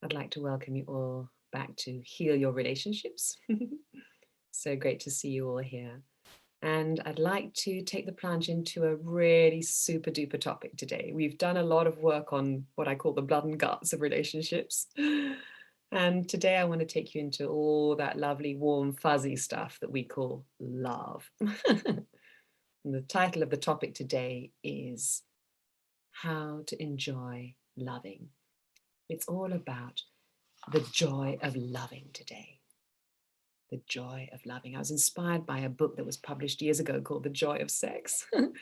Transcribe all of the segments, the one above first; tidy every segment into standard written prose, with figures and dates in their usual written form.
I'd like to welcome you all back to Heal Your Relationships. So great to see you all here. And I'd like to take the plunge into a really super duper topic today. We've done a lot of work on what I call the blood and guts of relationships. And today I want to take you into all that lovely, warm, fuzzy stuff that we call love. And the title of the topic today is How to Enjoy Loving. It's all about the joy of loving today. The joy of loving. I was inspired by a book that was published years ago called The Joy of Sex. And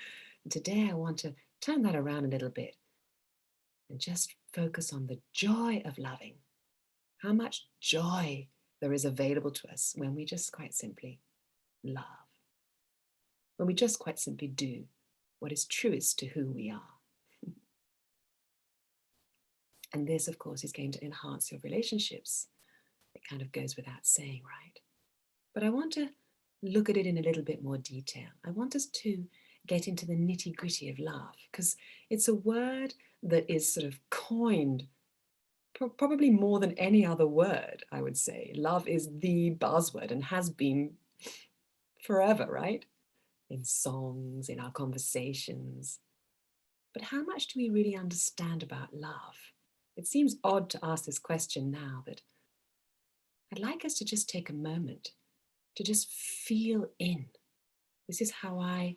today I want to turn that around a little bit and just focus on the joy of loving. How much joy there is available to us when we just quite simply love. When we just quite simply do what is truest to who we are. And this, of course, is going to enhance your relationships. It kind of goes without saying, right? But I want to look at it in a little bit more detail. I want us to get into the nitty-gritty of love because it's a word that is sort of coined probably more than any other word, I would say. Love is the buzzword and has been forever, right? In songs, in our conversations. But how much do we really understand about love? It seems odd to ask this question now, but I'd like us to just take a moment to just feel in. This is how I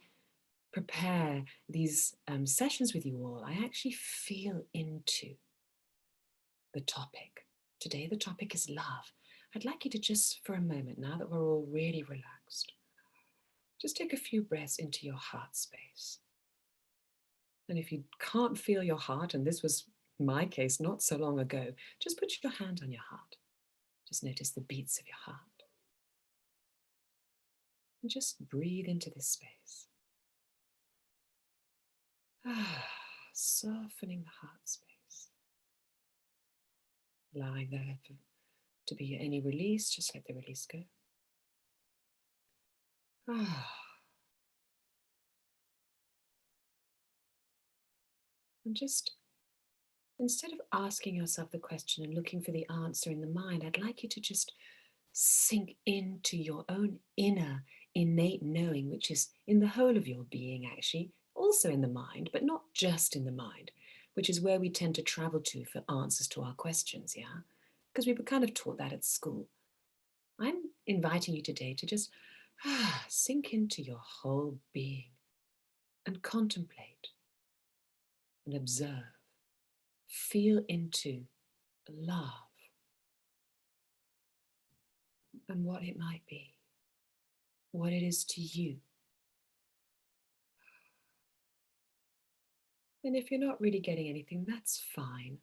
prepare these sessions with you all. I actually feel into the topic. Today, the topic is love. I'd like you to just, for a moment, now that we're all really relaxed, just take a few breaths into your heart space. And if you can't feel your heart, and this was my case not so long ago, just put your hand on your heart. Just notice the beats of your heart. And just breathe into this space. Softening the heart space. Allowing there to be any release, just let the release go. And just instead of asking yourself the question and looking for the answer in the mind, I'd like you to just sink into your own inner innate knowing, which is in the whole of your being, actually, also in the mind, but not just in the mind, which is where we tend to travel to for answers to our questions, yeah? Because we were kind of taught that at school. I'm inviting you today to just sink into your whole being and contemplate and observe. Feel into love and what it might be, what it is to you. And if you're not really getting anything, that's fine.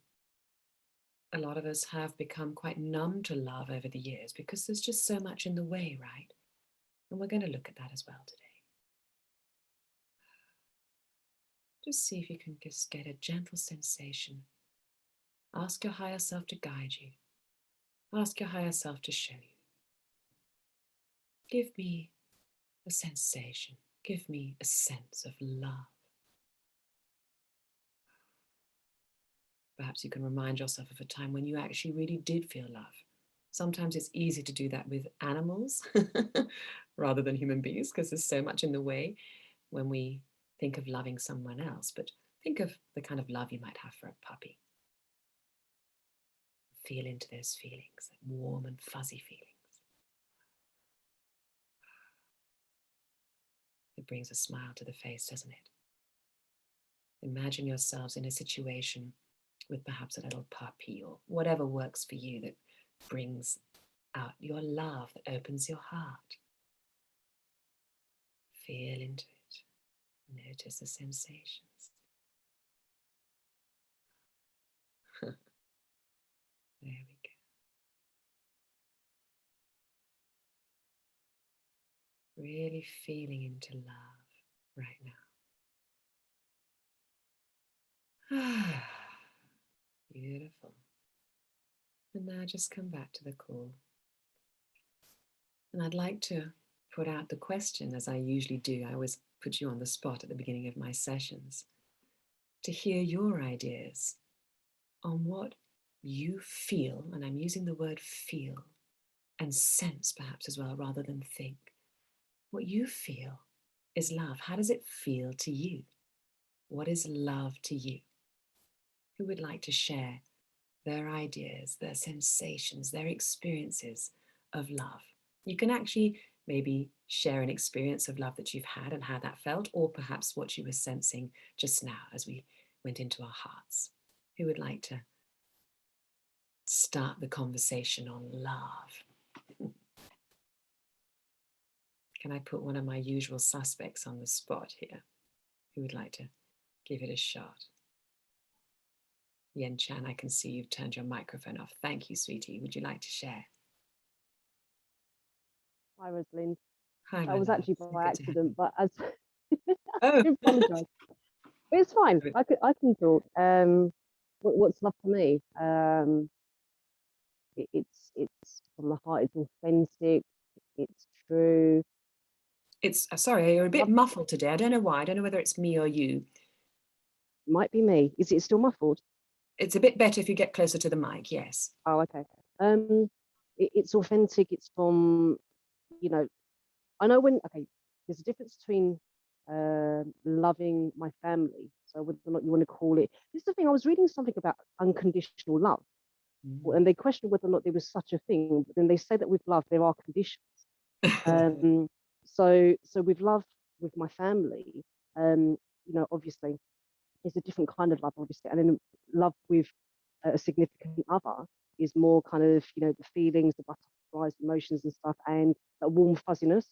A lot of us have become quite numb to love over the years because there's just so much in the way, right? And we're going to look at that as well today. Just see if you can just get a gentle sensation. Ask your higher self to guide you. Ask your higher self to show you. Give me a sensation. Give me a sense of love. Perhaps you can remind yourself of a time when you actually really did feel love. Sometimes it's easy to do that with animals rather than human beings because there's so much in the way when we think of loving someone else. But think of the kind of love you might have for a puppy. Feel into those feelings, warm and fuzzy feelings. It brings a smile to the face, doesn't it? Imagine yourselves in a situation with perhaps a little puppy or whatever works for you that brings out your love, that opens your heart. Feel into it. Notice the sensations. There we go. Really feeling into love right now. Beautiful. And now just come back to the call. And I'd like to put out the question, as I usually do. I always put you on the spot at the beginning of my sessions to hear your ideas on what you feel, and I'm using the word feel and sense perhaps as well, rather than think, what you feel is love. How does it feel to you? What is love to you? Who would like to share their ideas, their sensations, their experiences of love? You can actually maybe share an experience of love that you've had and how that felt, or perhaps what you were sensing just now as we went into our hearts. Who would like to start the conversation on love? Can I put one of my usual suspects on the spot here? Who would like to give it a shot? Yen Chan, I can see you've turned your microphone off. Thank you, sweetie. Would you like to share? Hi, Rosalind. Hi, That my was love. actually So by good to have you. accident, but as Oh, I apologise. But it's fine. I can talk. What's love to me? It's from the heart. It's authentic. It's true. it's sorry, you're a bit Love muffled today. I don't know why. I don't know whether it's me or you. might be me. Is it still muffled? It's a bit better if you get closer to the mic. Yes. Oh, okay. It's authentic. It's from, you know, I know when, okay, there's a difference between loving my family. So whether or not you want to call it, this is the thing. I was reading something about unconditional love, Mm. and they questioned whether or not there was such a thing. But then they say that with love there are conditions. Um, so with love with my family, obviously it's a different kind of love, obviously, and then love with a significant other is more kind of, the feelings, the butterflies, emotions and stuff, and that warm fuzziness.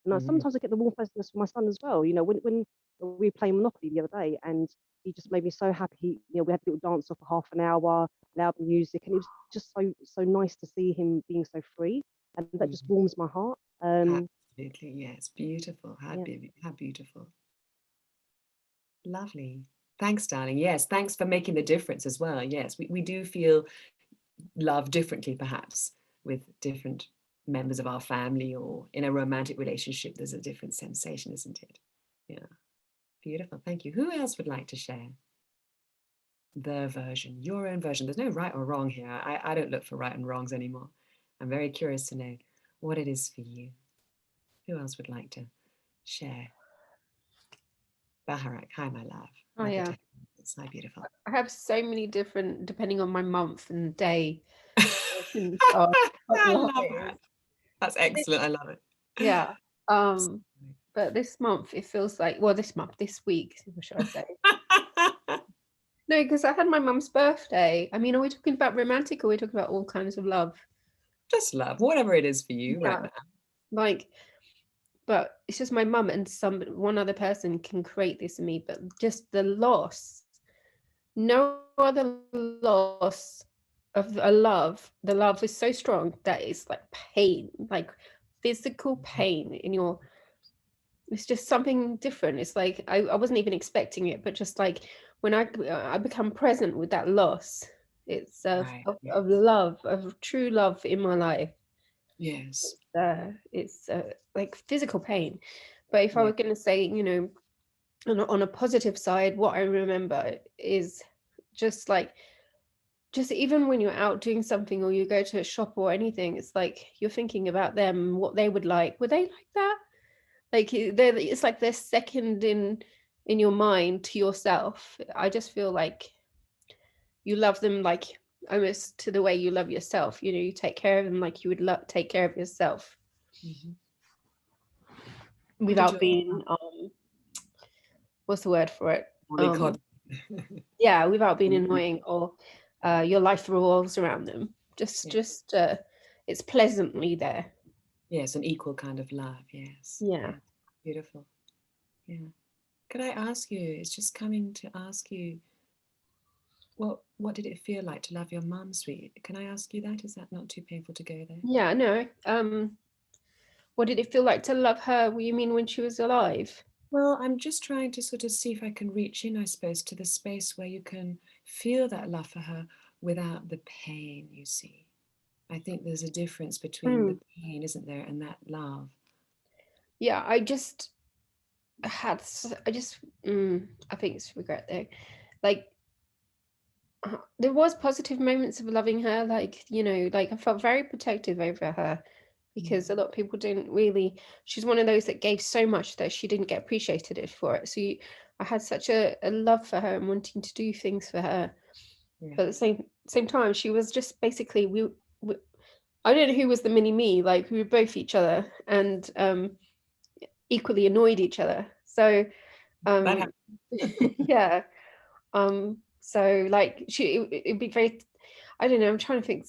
And Mhm. sometimes I get the warm fuzziness from my son as well. When we were playing Monopoly the other day, and he just made me so happy. We had a little dance off for half an hour, loud music, and it was just so nice to see him being so free, and that just Mhm. warms my heart. Absolutely. Yes. Beautiful. Yeah. How beautiful. Lovely. Thanks, darling. Yes. Thanks for making the difference as well. Yes. We do feel love differently, perhaps, with different members of our family, or in a romantic relationship. There's a different sensation, isn't it? Yeah. Beautiful. Thank you. Who else would like to share their version, your own version? There's no right or wrong here. I don't look for right and wrongs anymore. I'm very curious to know what it is for you. Who else would like to share? Baharak, hi, my love. Oh Lovely yeah. to have you. It's so beautiful. I have so many different, depending on my month and day, versions of what I love love is. that. That's This, excellent. I love it. yeah. But this month it feels like, well, this week, what should I say? No, because I had my mum's birthday. I mean, are we talking about romantic, or are we talking about all kinds of love? Just love, whatever it is for you right Yeah. now. Like, but it's just my mum and one other person can create this in me, but just the loss, no other loss of a love, the love is so strong that it's like pain, like physical pain in your, it's just something different. It's like I wasn't even expecting it, but just like when I become present with that loss, it's Right. of Yes. love, of true love in my life. Yes. It's like physical pain. But if I Yeah. were going to say, on a positive side, what I remember is just like, just even when you're out doing something or you go to a shop or anything, it's like you're thinking about them, what they would like. Would they like that? Like it's like they're second in your mind to yourself. I just feel like you love them like almost to the way you love yourself. You take care of them like you would take care of yourself, Mhm. What did without your being what's the word for it? mollycoddle? Yeah, without being annoying, or your life revolves around them. Yeah. Just it's pleasantly there. Yes, an equal kind of love. Yes. Yeah. Yeah. Beautiful. Yeah. Could I ask you, it's just coming to ask you, what did it feel like to love your mum, sweet? Can I ask you that? Is that not too painful to go there? Yeah, no. What did it feel like to love her? What you mean when she was alive? Well, I'm just trying to sort of see if I can reach in, I suppose, to the space where you can feel that love for her without the pain, you see. I think there's a difference between the Mm. pain, isn't there, and that love. Yeah, I just I think it's regret though. Like there was positive moments of loving her, like, you know, like I felt very protective over her because a lot of people didn't really, she's one of those that gave so much that she didn't get appreciated for it. So I had such a love for her and wanting to do things for her. Yeah. But at the same time, she was just basically, we I don't know who was the mini me, like we were both each other and equally annoyed each other. So That yeah. So like it'd be very, I don't know, I'm trying to think.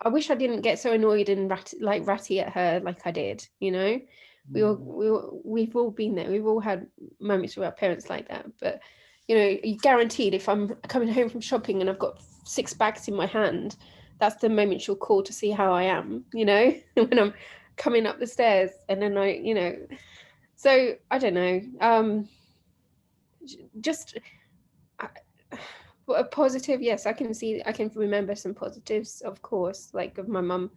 I wish I didn't get so annoyed and ratty at her like I did, you know. We've all been there. We've all had moments with our parents like that. But you know, you guaranteed if I'm coming home from shopping and I've got 6 bags in my hand, that's the moment she'll call to see how I am, you know, when I'm coming up the stairs. And then you know, so I don't know. Just a positive, yes, I can remember some positives, of course, like of my mum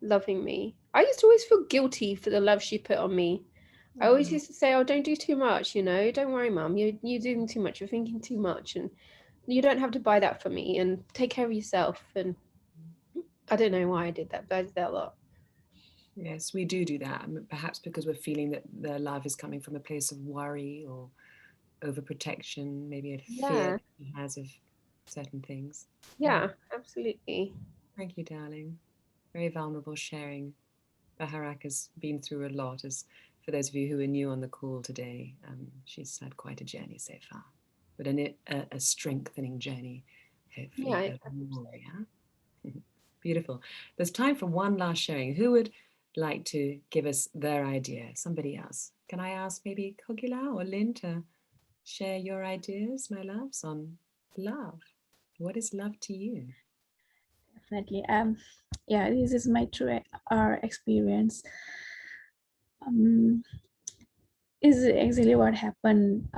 loving me. I used to always feel guilty for the love she put on me. I always used to say, oh, don't do too much, you know, don't worry, mum, you're doing too much, you're thinking too much, and you don't have to buy that for me, and take care of yourself. And I don't know why I did that, but I did that a lot. Yes, we do that. Perhaps because we're feeling that the love is coming from a place of worry or overprotection, maybe a fear Yeah, that he has of certain things. yeah, absolutely. Thank you, darling. Very vulnerable sharing. Baharak has been through a lot. As for those of you who are new on the call today, she's had quite a journey so far, but a strengthening journey, hopefully, Yeah, over more. Yeah, beautiful. There's time for one last sharing. Who would like to give us their idea? Somebody else. Can I ask maybe Kogila or Lynn to share your ideas, my loves, on love? What is love to you? Definitely. Yeah, this is my true experience. Is exactly what happened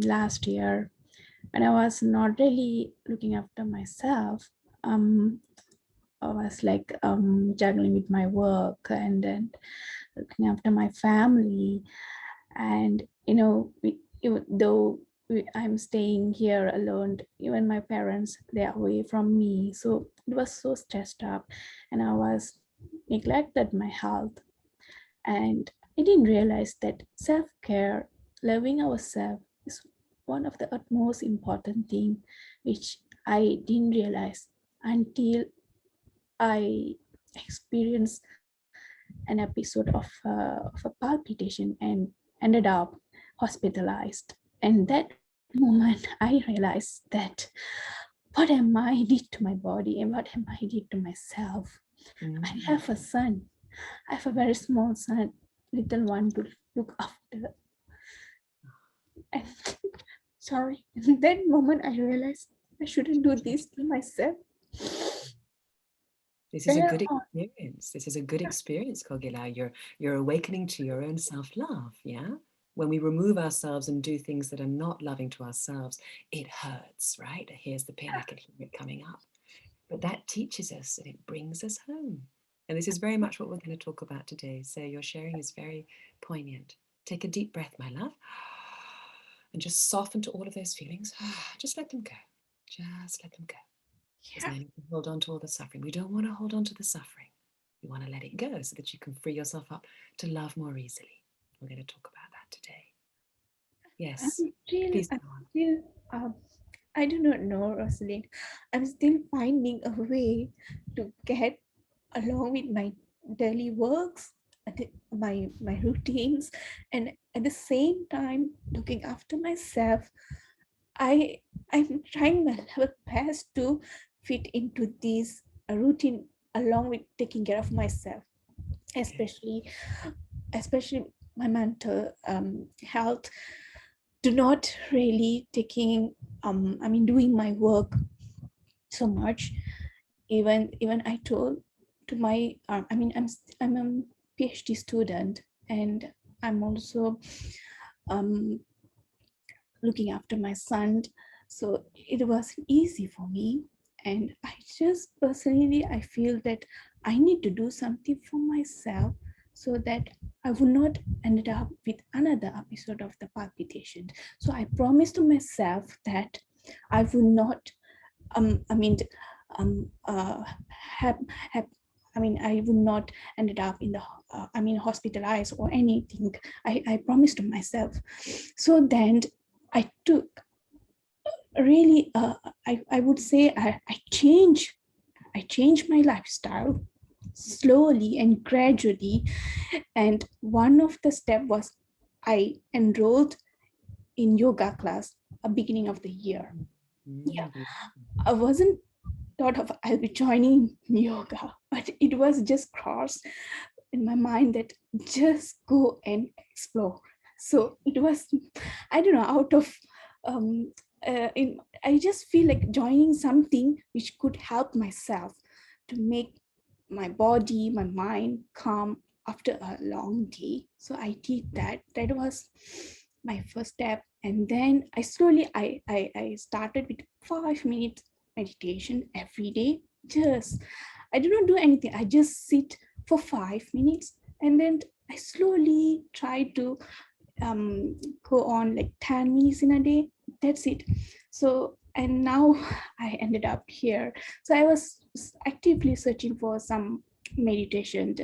last year when I was not really looking after myself. I was like juggling with my work and then looking after my family. And you know, even though I'm staying here alone, even my parents, they're away from me, so it was so stressed up, and I was neglected my health. And I didn't realize that self-care, loving ourselves, is one of the utmost important thing, which I didn't realize until I experienced an episode of a palpitation and ended up hospitalized. And that moment, I realized that what am I did to my body and what am I did to myself. I have a son. I have a very small son, little one to look after. And sorry, in that moment, I realized I shouldn't do this to myself. This is a There good are, experience. This is a good experience, Kogila. You're awakening to your own self-love, yeah? When we remove ourselves and do things that are not loving to ourselves, it hurts, right? Here's the pain, I can hear it coming up. But that teaches us and it brings us home. And this is very much what we're going to talk about today. So your sharing is very poignant. Take a deep breath, my love, and just soften to all of those feelings. Just let them go. Just let them go. There's no need to hold on to all the suffering. We don't want to hold on to the suffering. We want to let it go so that you can free yourself up to love more easily. We're going to talk about that today. Yes, please go on. still, I do not know, Rosalind. I'm still finding a way to get along with my daily works, my routines, and at the same time looking after myself. I'm trying my level best to fit into this routine along with taking care of myself, especially my mental health. Do not really taking doing my work so much. Even I told to my I'm a PhD student, and I'm also um looking after my son, so it wasn't easy for me. And I just personally, I feel that I need to do something for myself so that I would not end up with another episode of the palpitation. So I promised to myself that I will not I mean, have, have, I mean, I would not ended up in the, hospitalized or anything. I promised to myself. So then I took really, I would say I changed my lifestyle slowly and gradually. And one of the step was I enrolled in yoga class at beginning of the year. Yeah, Beautiful. I wasn't thought of I'll be joining yoga, but it was just crossed in my mind that just go and explore. So it was, I don't know, out of I just feel like joining something which could help myself to make my body, my mind calm after a long day. So I did that. That was my first step. And then I slowly I started with 5 minutes meditation every day. Just I do not do anything. I just sit for 5 minutes, and then I slowly try to go on like 10 minutes in a day. That's it. So and now I ended up here. So I was actively searching for some meditation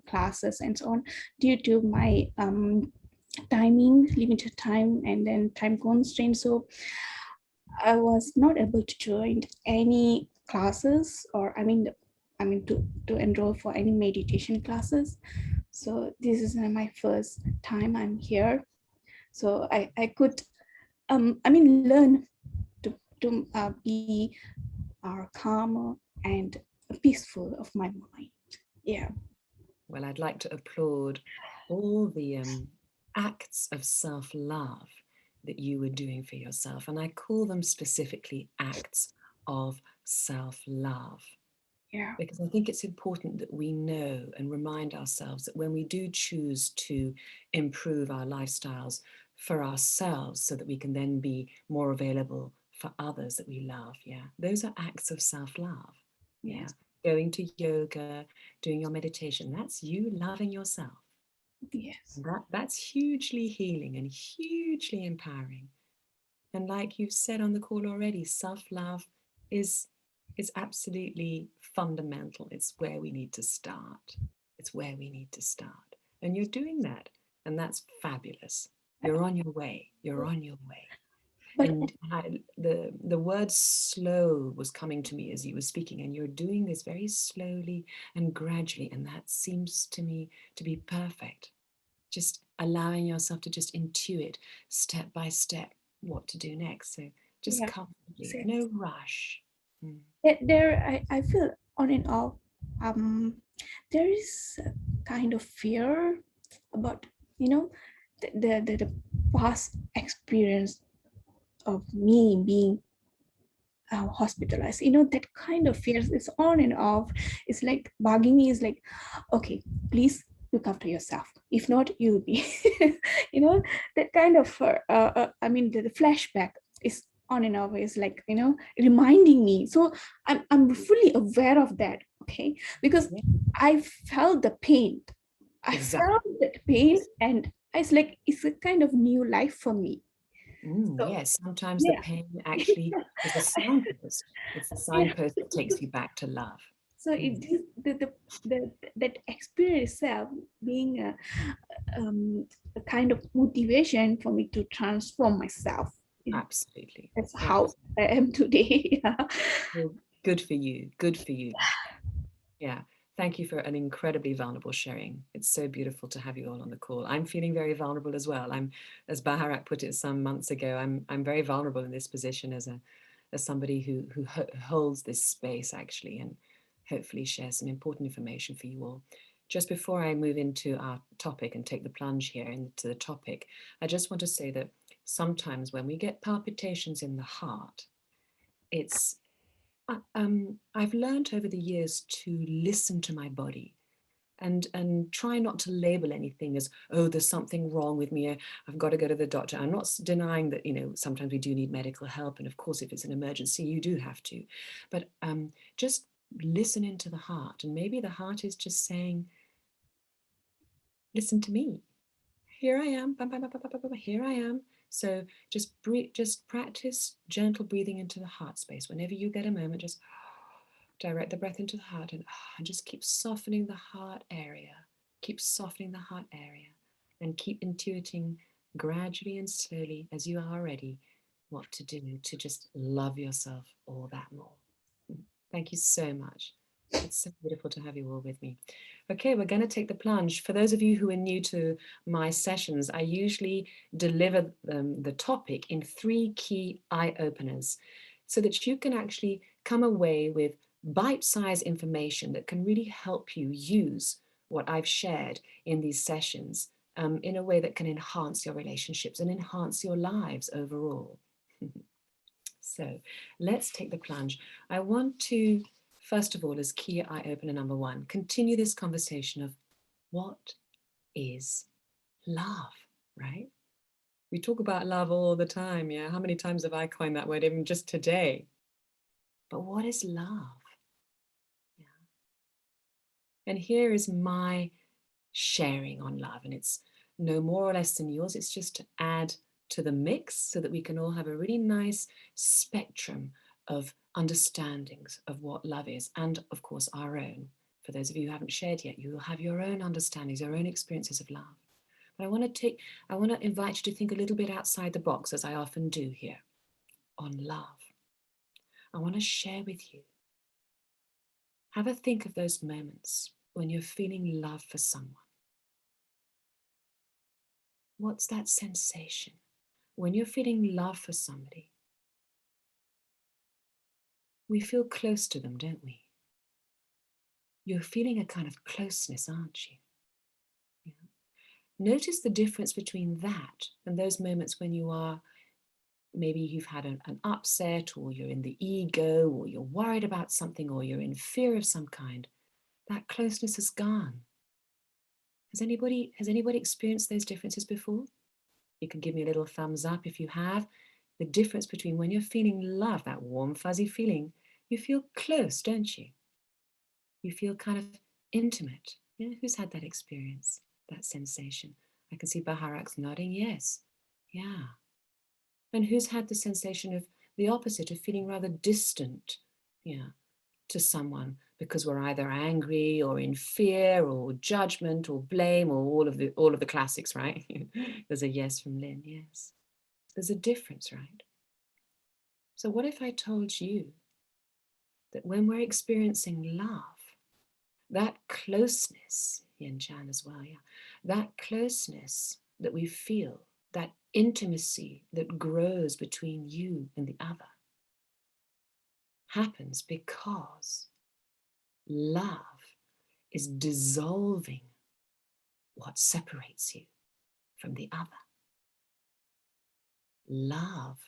classes and so on, due to my timing, limited time, and then time constraints. So I was not able to join any classes, or to enroll for any meditation classes. So this is my first time I'm here. So I could learn to be calmer and peaceful of my mind. Yeah. Well, I'd like to applaud all the acts of self-love that you were doing for yourself. And I call them specifically acts of self-love, Yeah. because I think it's important that we know and remind ourselves that when we do choose to improve our lifestyles for ourselves so that we can then be more available for others that we love, yeah, those are acts of self-love. Yeah. Yes. Going to yoga, doing your meditation, that's you loving yourself. Yes. That's hugely healing and hugely empowering. And like you've said on the call already, self-love is absolutely fundamental. It's where we need to start. It's where we need to start. And you're doing that. And that's fabulous. You're on your way. You're on your way. But And the word slow was coming to me as you were speaking, and you're doing this very slowly and gradually, and that seems to me to be perfect. Just allowing yourself to just intuit step by step what to do next. So just yeah, comfortably, same. no rush. I feel on and off. There is a kind of fear about, the past experience of me being hospitalized. That kind of fear is on and off. It's like bugging me. Is like, okay, please look after yourself. If not, you'll be, that kind of. The flashback is on and off. Is like, reminding me. So I'm fully aware of that. Okay, because Yeah. I felt the pain. I Exactly. felt that pain, and it's like it's a kind of new life for me. So Yes, sometimes the yeah. pain actually is a signpost. It's the Yeah. signpost that takes you back to love. So it is that experience itself being a kind of motivation for me to transform myself. Absolutely. That's how Absolutely. I am today. Yeah. Well, good for you. Good for you. Yeah. Thank you for an incredibly vulnerable sharing. It's so beautiful to have you all on the call. I'm feeling very vulnerable as well. As Baharat put it some months ago, I'm very vulnerable in this position as somebody who holds this space actually, and hopefully share some important information for you all. Just before I move into our topic and take the plunge here into the topic, I just want to say that sometimes when we get palpitations in the heart, it's I've learned over the years to listen to my body and try not to label anything as, oh, there's something wrong with me, I've got to go to the doctor. I'm not denying that, sometimes we do need medical help, and of course if it's an emergency you do have to, but just listen into the heart, and maybe the heart is just saying, listen to me. Here I am, here I am, So just breathe, just practice gentle breathing into the heart space. Whenever you get a moment, just direct the breath into the heart and just keep softening the heart area. Keep softening the heart area and keep intuiting gradually and slowly as you are ready what to do to just love yourself all that more. Thank you so much. It's so beautiful to have you all with me. Okay, we're going to take the plunge. For those of you who are new to my sessions, I usually deliver the topic in 3 key eye openers so that you can actually come away with bite-sized information that can really help you use what I've shared in these sessions in a way that can enhance your relationships and enhance your lives overall. So let's take the plunge. I want to, first of all, as key eye opener number 1, continue this conversation of what is love, right? We talk about love all the time, yeah? How many times have I coined that word, even just today? But what is love? Yeah. And here is my sharing on love, and it's no more or less than yours. It's just to add to the mix so that we can all have a really nice spectrum of understandings of what love is, and of course our own. For those of you who haven't shared yet, you will have your own understandings, your own experiences of love. But I want to invite you to think a little bit outside the box, as I often do here, on love. I want to share with you. Have a think of those moments when you're feeling love for someone. What's that sensation? When you're feeling love for somebody, we feel close to them, don't we? You're feeling a kind of closeness, aren't you? Yeah. Notice the difference between that and those moments when you are, maybe you've had an upset, or you're in the ego, or you're worried about something, or you're in fear of some kind. That closeness is gone. Has anybody experienced those differences before? You can give me a little thumbs up if you have. The difference between when you're feeling love, that warm, fuzzy feeling, you feel close, don't you? You feel kind of intimate. Yeah, who's had that experience, that sensation? I can see Baharak's nodding, yes. Yeah. And who's had the sensation of the opposite, of feeling rather distant, yeah, to someone because we're either angry or in fear or judgment or blame, or all of the classics, right? There's a yes from Lynn, yes. There's a difference, right? So what if I told you that when we're experiencing love, that closeness, Yin Chan as well, yeah, that closeness that we feel, that intimacy that grows between you and the other, happens because love is dissolving what separates you from the other. Love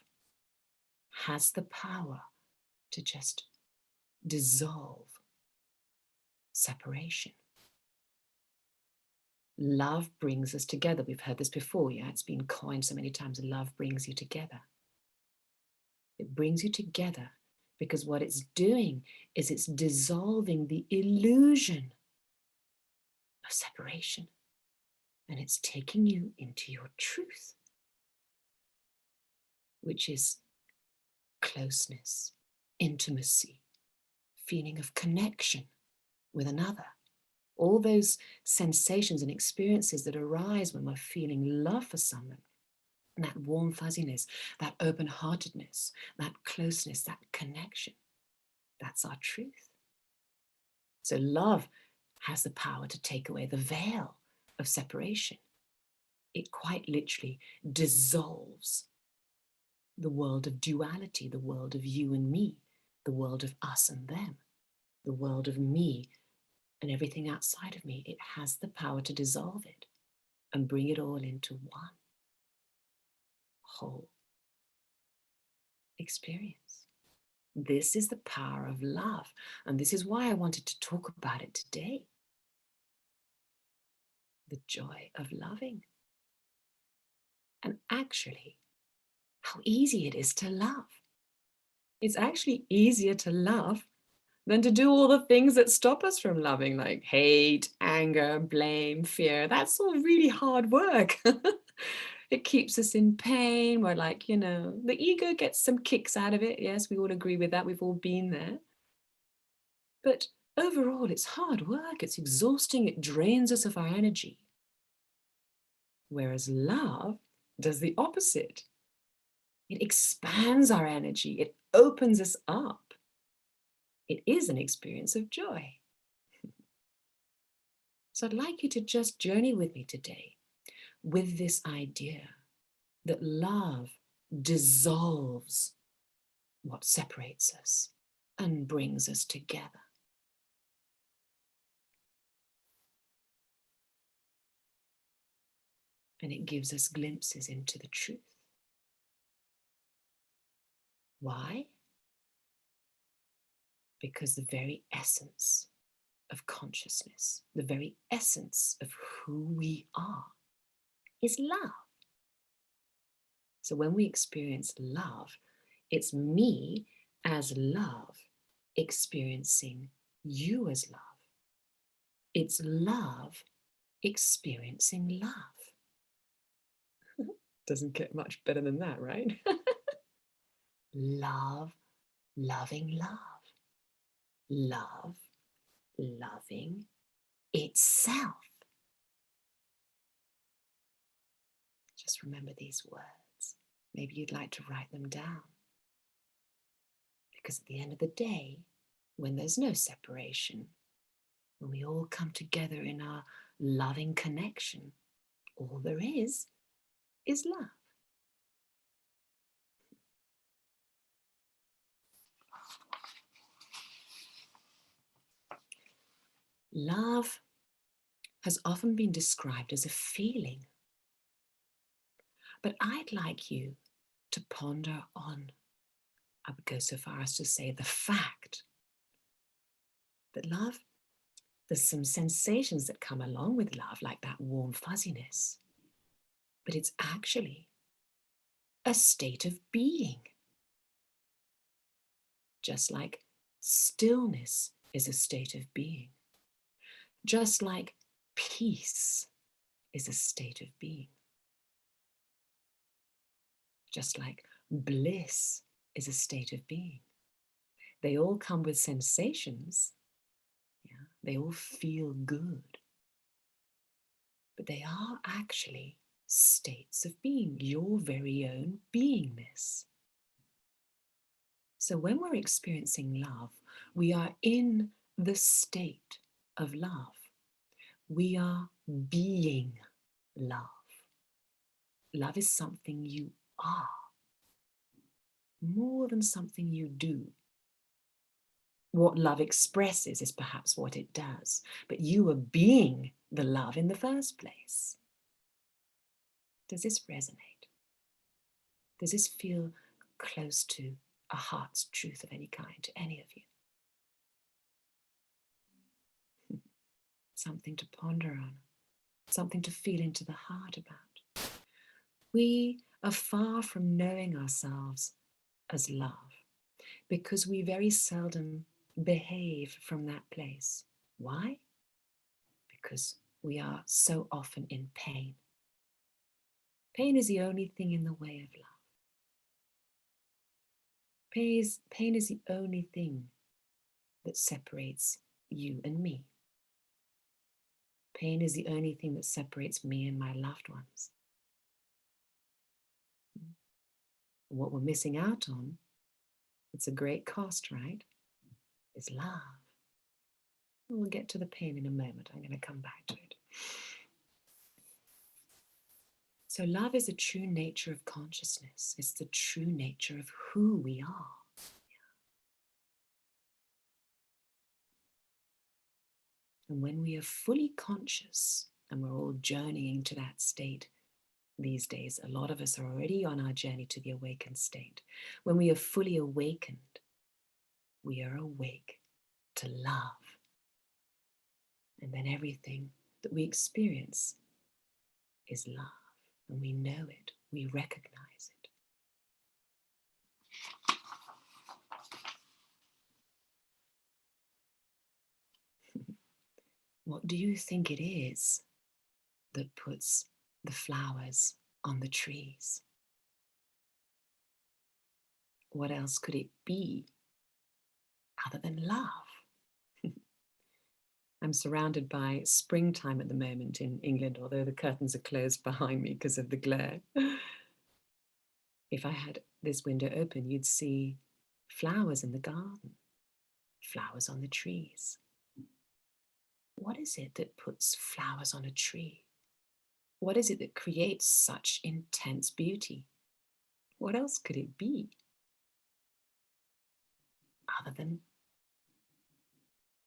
has the power to just dissolve separation. Love brings us together. We've heard this before, yeah? It's been coined so many times. Love brings you together. It brings you together because what it's doing is it's dissolving the illusion of separation, and it's taking you into your truth, which is closeness, intimacy, feeling of connection with another. All those sensations and experiences that arise when we're feeling love for someone, that warm fuzziness, that open-heartedness, that closeness, that connection, that's our truth. So love has the power to take away the veil of separation. It quite literally dissolves the world of duality, the world of you and me, the world of us and them, the world of me and everything outside of me. It has the power to dissolve it and bring it all into one whole experience. This is the power of love, and this is why I wanted to talk about it today. The joy of loving. And actually, how easy it is to love. It's actually easier to love than to do all the things that stop us from loving, like hate, anger, blame, fear. That's all really hard work. It keeps us in pain. We're like, the ego gets some kicks out of it. Yes, we all agree with that. We've all been there. But overall, it's hard work. It's exhausting. It drains us of our energy. Whereas love does the opposite. It expands our energy. It opens us up. It is an experience of joy. So I'd like you to just journey with me today with this idea that love dissolves what separates us and brings us together. And it gives us glimpses into the truth. Why? Because the very essence of consciousness, the very essence of who we are, is love. So when we experience love, it's me as love experiencing you as love. It's love experiencing love. Doesn't get much better than that, right? Love, loving love. Love, loving itself. Just remember these words. Maybe you'd like to write them down. Because at the end of the day, when there's no separation, when we all come together in our loving connection, all there is love. Love has often been described as a feeling. But I'd like you to ponder on, I would go so far as to say, the fact that love, there's some sensations that come along with love, like that warm fuzziness, but it's actually a state of being. Just like stillness is a state of being. Just like peace is a state of being. Just like bliss is a state of being. They all come with sensations. Yeah? They all feel good. But they are actually states of being, your very own beingness. So when we're experiencing love, we are in the state of love. We are being love. Love is something you are, more than something you do. What love expresses is perhaps what it does, but you are being the love in the first place. Does this resonate? Does this feel close to a heart's truth of any kind to any of you? Something to ponder on, something to feel into the heart about. We are far from knowing ourselves as love because we very seldom behave from that place. Why? Because we are so often in pain. Pain is the only thing in the way of love. Pain is the only thing that separates you and me. Pain is the only thing that separates me and my loved ones. What we're missing out on, it's a great cost, right? Is love. We'll get to the pain in a moment. I'm going to come back to it. So love is the true nature of consciousness. It's the true nature of who we are. And when we are fully conscious, and we're all journeying to that state these days, a lot of us are already on our journey to the awakened state. When we are fully awakened, we are awake to love. And then everything that we experience is love. And we know it, we recognize it. What do you think it is that puts the flowers on the trees. What else could it be other than love? I'm surrounded by springtime at the moment in England, although the curtains are closed behind me because of the glare. If I had this window open, you'd see flowers in the garden, flowers on the trees. What is it that puts flowers on a tree? What is it that creates such intense beauty? What else could it be other than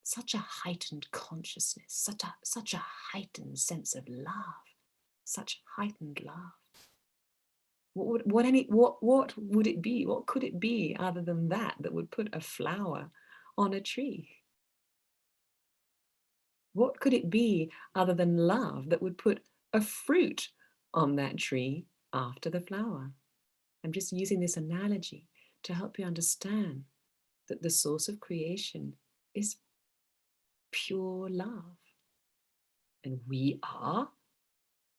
such a heightened consciousness, such a heightened sense of love, such heightened love? What would it be? What could it be other than that would put a flower on a tree? What could it be other than love that would put a fruit on that tree after the flower? I'm just using this analogy to help you understand that the source of creation is pure love. And we are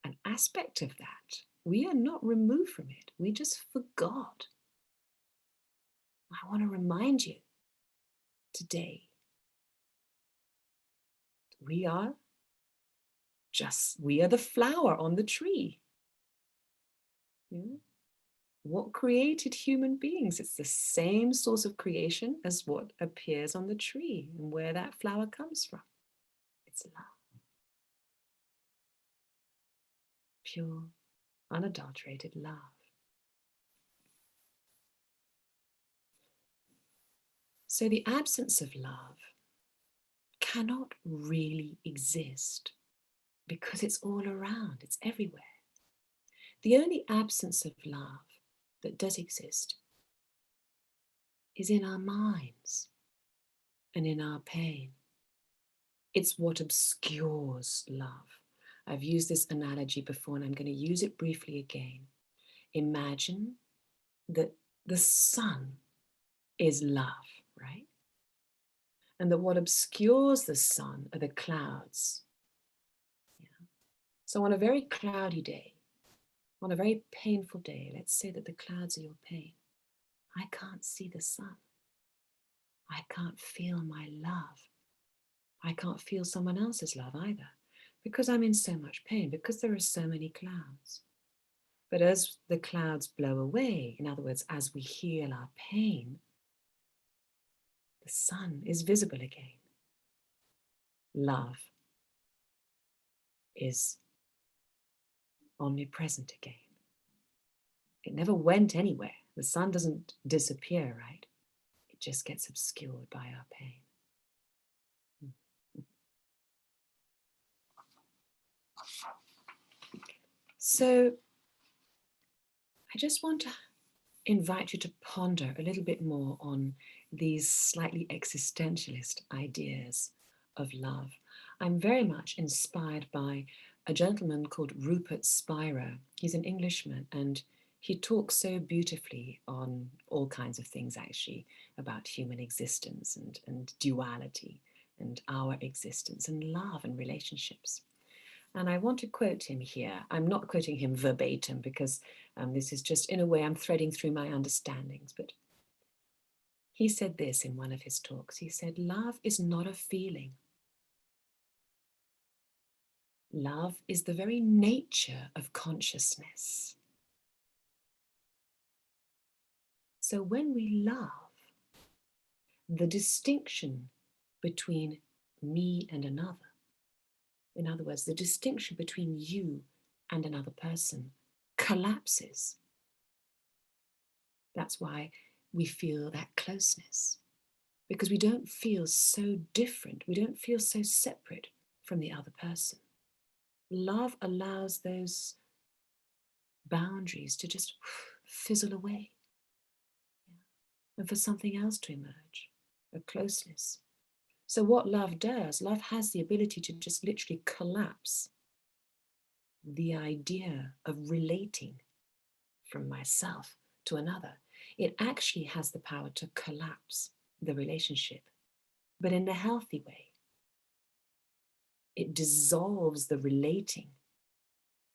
an aspect of that. We are not removed from it. We just forgot. I want to remind you today, we are the flower on the tree. Yeah. What created human beings? It's the same source of creation as what appears on the tree and where that flower comes from. It's love. Pure, unadulterated love. So the absence of love cannot really exist because it's all around, it's everywhere. The only absence of love that does exist is in our minds and in our pain. It's what obscures love. I've used this analogy before and I'm going to use it briefly again. Imagine that the sun is love, right? And that what obscures the sun are the clouds. Yeah. So on a very cloudy day, on a very painful day, let's say that the clouds are your pain. I can't see the sun. I can't feel my love. I can't feel someone else's love either because I'm in so much pain, because there are so many clouds. But as the clouds blow away, in other words, as we heal our pain, the sun is visible again. Love is omnipresent again. It never went anywhere. The sun doesn't disappear, right? It just gets obscured by our pain. So I just want to invite you to ponder a little bit more on these slightly existentialist ideas of love. I'm very much inspired by a gentleman called Rupert Spira. He's an Englishman and he talks so beautifully on all kinds of things actually about human existence and duality and our existence and love and relationships. And I want to quote him here. I'm not quoting him verbatim because this is just, in a way, I'm threading through my understandings. But he said this in one of his talks. He said, love is not a feeling. Love is the very nature of consciousness. So when we love, the distinction between me and another, in other words, the distinction between you and another person collapses. That's why we feel that closeness, because we don't feel so different. We don't feel so separate from the other person. Love allows those boundaries to just fizzle away and for something else to emerge, a closeness. So what love does, love has the ability to just literally collapse the idea of relating from myself to another. It actually has the power to collapse the relationship, but in a healthy way. It dissolves the relating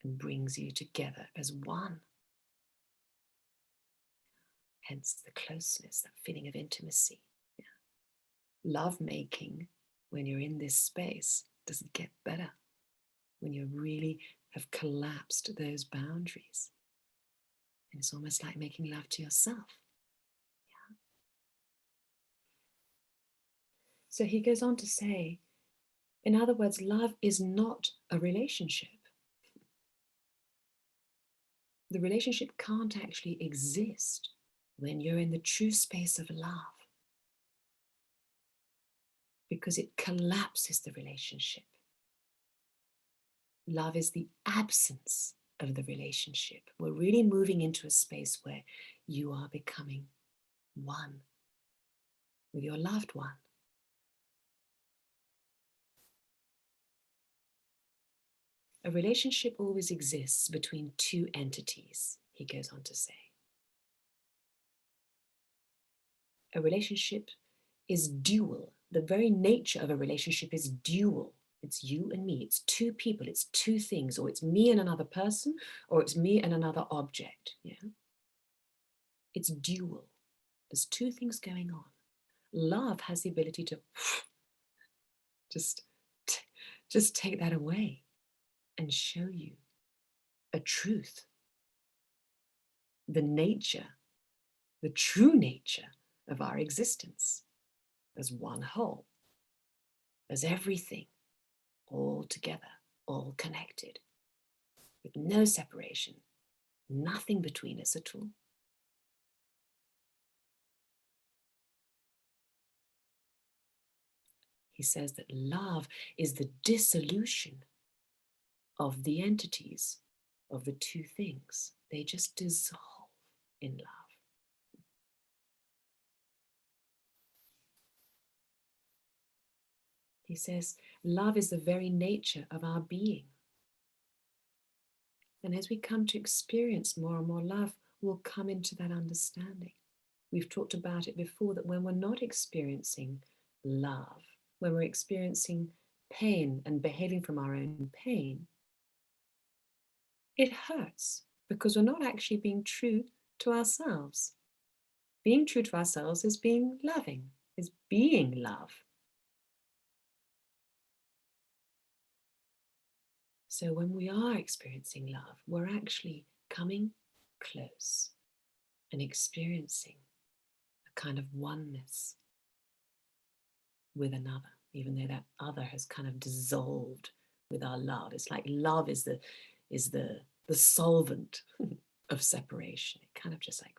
and brings you together as one. Hence the closeness, that feeling of intimacy. Yeah. Love making, when you're in this space, doesn't get better. When you really have collapsed those boundaries. And it's almost like making love to yourself. Yeah. So he goes on to say, in other words, love is not a relationship. The relationship can't actually exist when you're in the true space of love, because it collapses the relationship. Love is the absence of the relationship. We're really moving into a space where you are becoming one with your loved one. A relationship always exists between two entities, he goes on to say. A relationship is dual. The very nature of a relationship is dual. It's you and me. It's two people. It's two things. Or it's me and another person, or it's me and another object. Yeah, it's dual. There's two things going on. Love has the ability to just take that away and show you a truth, the nature, the true nature of our existence as one whole, as everything, all together, all connected, with no separation, nothing between us at all. He says that love is the dissolution of the entities, of the two things. They just dissolve in love. He says, love is the very nature of our being. And as we come to experience more and more love, we'll come into that understanding. We've talked about it before, that when we're not experiencing love, when we're experiencing pain and behaving from our own pain, it hurts because we're not actually being true to ourselves. Being true to ourselves is being loving, is being love. So when we are experiencing love, we're actually coming close and experiencing a kind of oneness with another, even though that other has kind of dissolved with our love. It's like love is the solvent of separation. It kind of just like,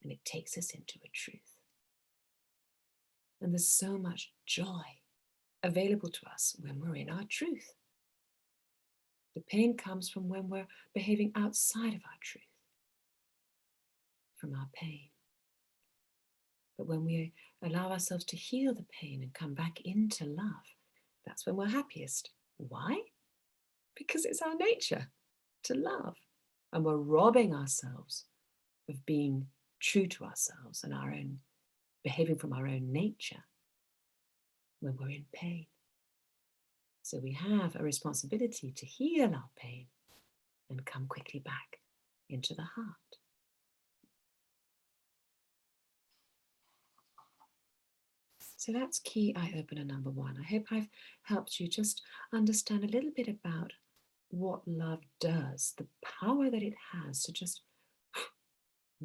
and it takes us into a truth. And there's so much joy available to us when we're in our truth. The pain comes from when we're behaving outside of our truth, from our pain. But when we allow ourselves to heal the pain and come back into love, that's when we're happiest. Why? Because it's our nature to love. And we're robbing ourselves of being true to ourselves and our own, behaving from our own nature when we're in pain. So we have a responsibility to heal our pain and come quickly back into the heart. So that's key eye opener number one. I hope I've helped you just understand a little bit about what love does, the power that it has to just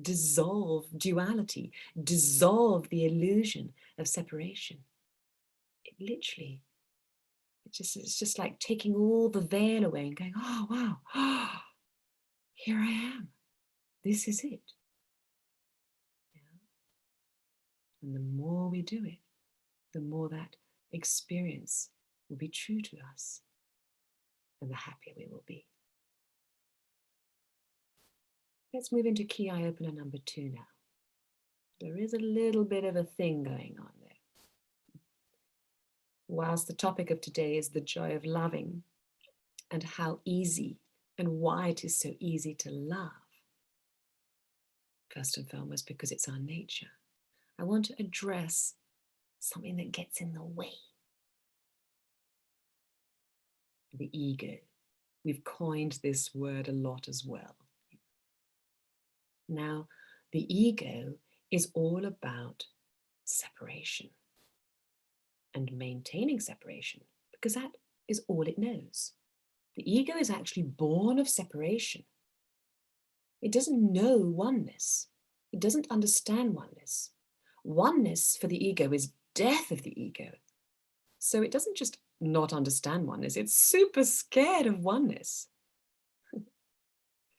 dissolve duality, dissolve the illusion of separation. It literally, it's just like taking all the veil away and going, oh, wow, here I am. This is it. Yeah. And the more we do it, the more that experience will be true to us and the happier we will be. Let's move into key eye opener number two now. There is a little bit of a thing going on there. Whilst the topic of today is the joy of loving and how easy and why it is so easy to love, first and foremost because it's our nature, I want to address something that gets in the way. The ego, We've coined this word a lot as well. Now, the ego is all about separation and maintaining separation, because that is all it knows. The ego is actually born of separation. It doesn't know oneness. It doesn't understand oneness. Oneness for the ego is death of the ego. So it doesn't just not understand oneness, it's super scared of oneness.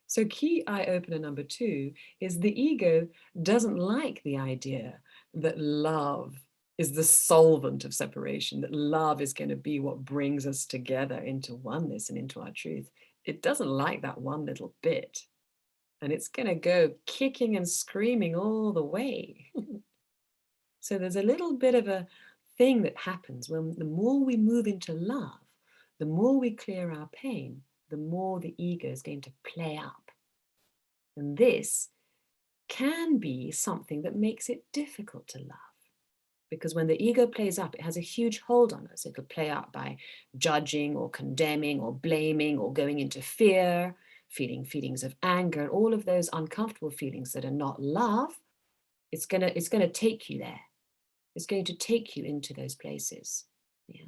So key eye-opener number 2 is the ego doesn't like the idea that love is the solvent of separation, that love is going to be what brings us together into oneness and into our truth. It doesn't like that one little bit. And it's going to go kicking and screaming all the way. So there's a little bit of a thing that happens when the more we move into love, the more we clear our pain, the more the ego is going to play up. And this can be something that makes it difficult to love. Because when the ego plays up, it has a huge hold on us. It could play up by judging or condemning or blaming or going into fear, feeling feelings of anger, all of those uncomfortable feelings that are not love. It's gonna take you there. It's going to take you into those places. Yeah.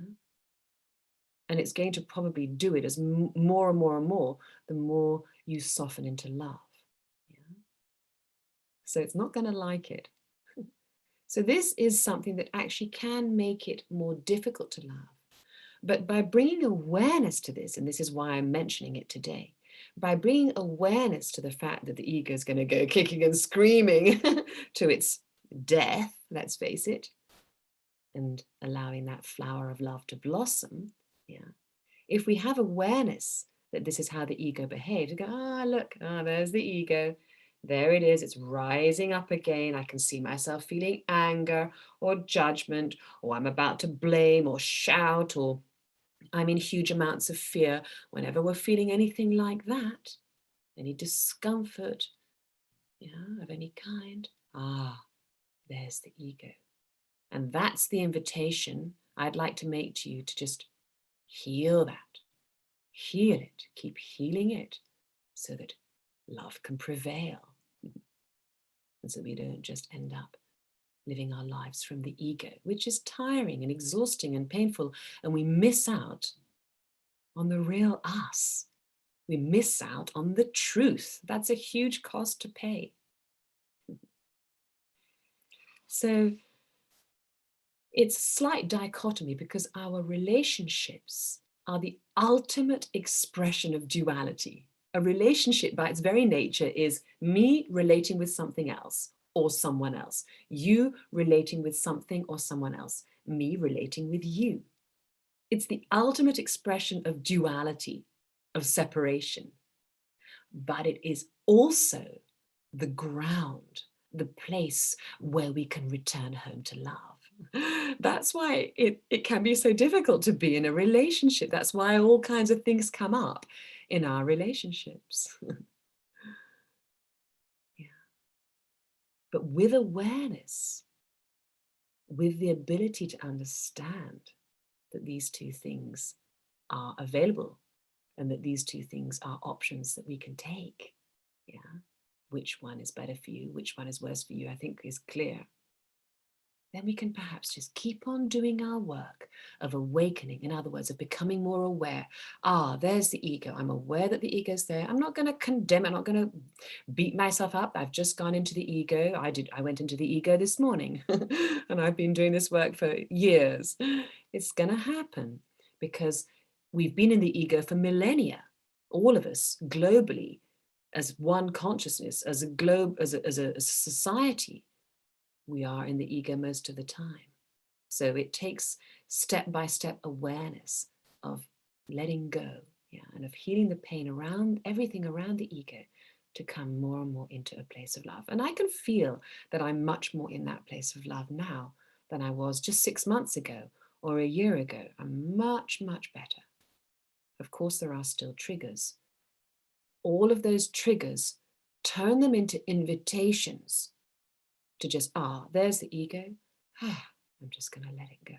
And it's going to probably do it as more and more and more, the more you soften into love. Yeah. So it's not going to like it. So this is something that actually can make it more difficult to love. But by bringing awareness to this, and this is why I'm mentioning it today, by bringing awareness to the fact that the ego is going to go kicking and screaming to its death, let's face it, and allowing that flower of love to blossom, yeah. If we have awareness that this is how the ego behaves, we go, look, there's the ego. There it is, it's rising up again. I can see myself feeling anger or judgment, or I'm about to blame or shout, or I'm in huge amounts of fear. Whenever we're feeling anything like that, any discomfort, yeah, of any kind, there's the ego. And that's the invitation I'd like to make to you, to just heal that, heal it, keep healing it, so that love can prevail. And so we don't just end up living our lives from the ego, which is tiring and exhausting and painful, and we miss out on the real us. We miss out on the truth. That's a huge cost to pay. So it's a slight dichotomy, because our relationships are the ultimate expression of duality. A relationship by its very nature is me relating with something else or someone else, you relating with something or someone else, me relating with you. It's the ultimate expression of duality, of separation. But it is also the ground, the place where we can return home to love. That's why it can be so difficult to be in a relationship. That's why all kinds of things come up in our relationships. Yeah. But with awareness, with the ability to understand that these two things are available and that these two things are options that we can take, yeah, which one is better for you, which one is worse for you, I think is clear. Then we can perhaps just keep on doing our work of awakening. In other words, of becoming more aware. There's the ego. I'm aware that the ego's there. I'm not going to condemn. I'm not going to beat myself up. I've just gone into the ego. I went into the ego this morning and I've been doing this work for years. It's going to happen because we've been in the ego for millennia, all of us globally, as one consciousness, as a globe, as a society. We are in the ego most of the time. So it takes step-by-step awareness of letting go, and of healing the pain around everything around the ego to come more and more into a place of love. And I can feel that I'm much more in that place of love now than I was just 6 months ago or a year ago. I'm much, much better. Of course, there are still triggers. All of those triggers, turn them into invitations to just, there's the ego. I'm just going to let it go.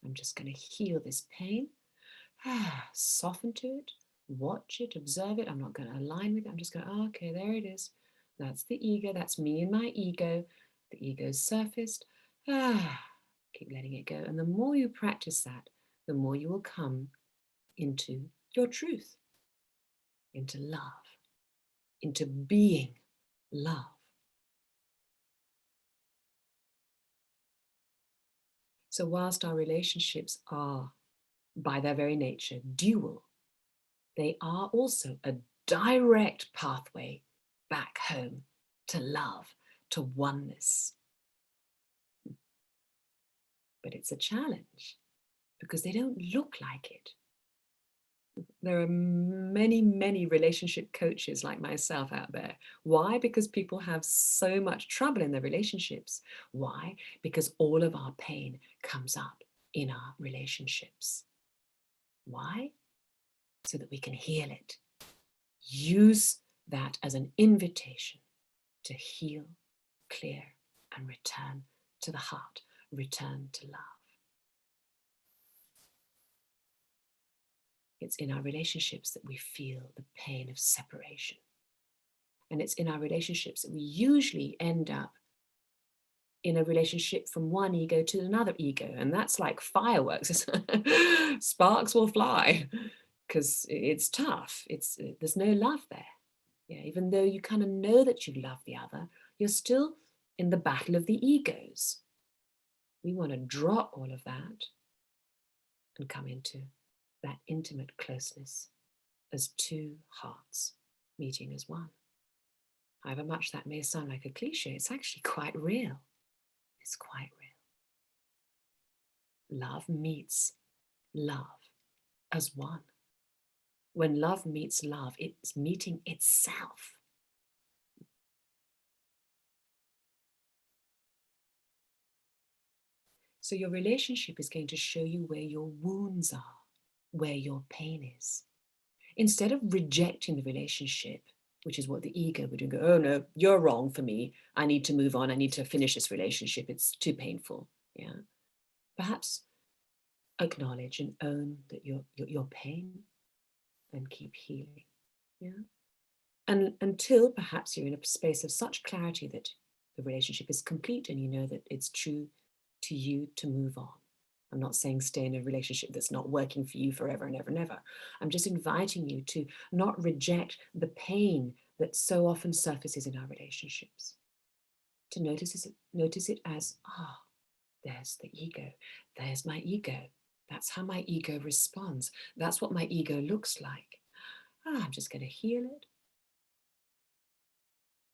I'm just going to heal this pain. Soften to it, watch it, observe it. I'm not going to align with it. I'm just going, oh, okay, there it is. That's the ego. That's me and my ego. The ego's surfaced. Keep letting it go. And the more you practice that, the more you will come into your truth, into love, into being love. So whilst our relationships are, by their very nature, dual, they are also a direct pathway back home to love, to oneness. But it's a challenge because they don't look like it. There are many, many relationship coaches like myself out there. Why? Because people have so much trouble in their relationships. Why? Because all of our pain comes up in our relationships. Why? So that we can heal it. Use that as an invitation to heal, clear, and return to the heart, return to love. It's in our relationships that we feel the pain of separation. And it's in our relationships that we usually end up in a relationship from one ego to another ego. And that's like fireworks. Sparks will fly because it's tough. There's no love there. Yeah, even though you kind of know that you love the other, you're still in the battle of the egos. We want to drop all of that and come into that intimate closeness as two hearts meeting as one. However much that may sound like a cliche, it's actually quite real. It's quite real. Love meets love as one. When love meets love, it's meeting itself. So your relationship is going to show you where your wounds are, where your pain is. Instead of rejecting the relationship, which is what the ego would do, go, oh no, you're wrong for me. I need to move on. I need to finish this relationship. It's too painful. Yeah. Perhaps acknowledge and own that your pain and keep healing. Yeah. And until perhaps you're in a space of such clarity that the relationship is complete and you know that it's true to you to move on. I'm not saying stay in a relationship that's not working for you forever and ever and ever. I'm just inviting you to not reject the pain that so often surfaces in our relationships. To notice it as, there's the ego. There's my ego. That's how my ego responds. That's what my ego looks like. I'm just going to heal it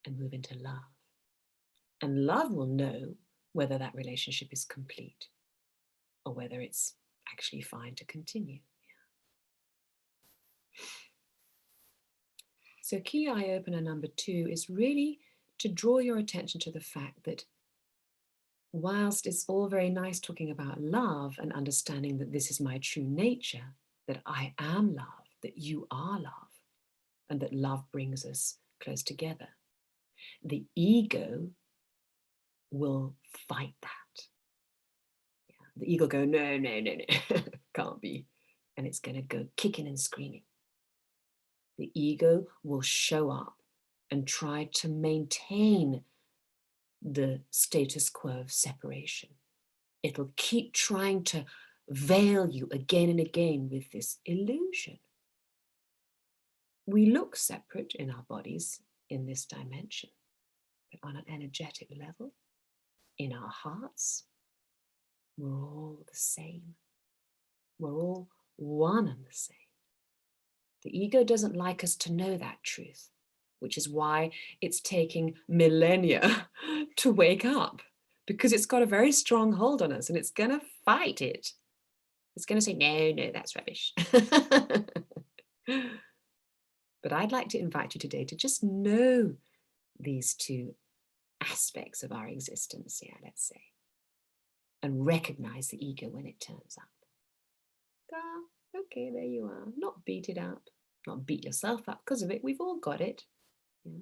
and move into love. And love will know whether that relationship is complete or whether it's actually fine to continue. So key eye opener number 2 is really to draw your attention to the fact that whilst it's all very nice talking about love and understanding that this is my true nature, that I am love, that you are love, and that love brings us close together, the ego will fight that. Yeah. The ego go, no, can't be. And it's going to go kicking and screaming. The ego will show up and try to maintain the status quo of separation. It'll keep trying to veil you again and again with this illusion. We look separate in our bodies in this dimension, but on an energetic level, in our hearts, we're all the same. We're all one and the same. The ego doesn't like us to know that truth, which is why it's taking millennia to wake up, because it's got a very strong hold on us and it's going to fight it. It's going to say, no, that's rubbish. But I'd like to invite you today to just know these two aspects of our existence, let's say, and recognize the ego when it turns up. Okay, there you are. Not beat it up, not beat yourself up because of it. We've all got it. Yeah.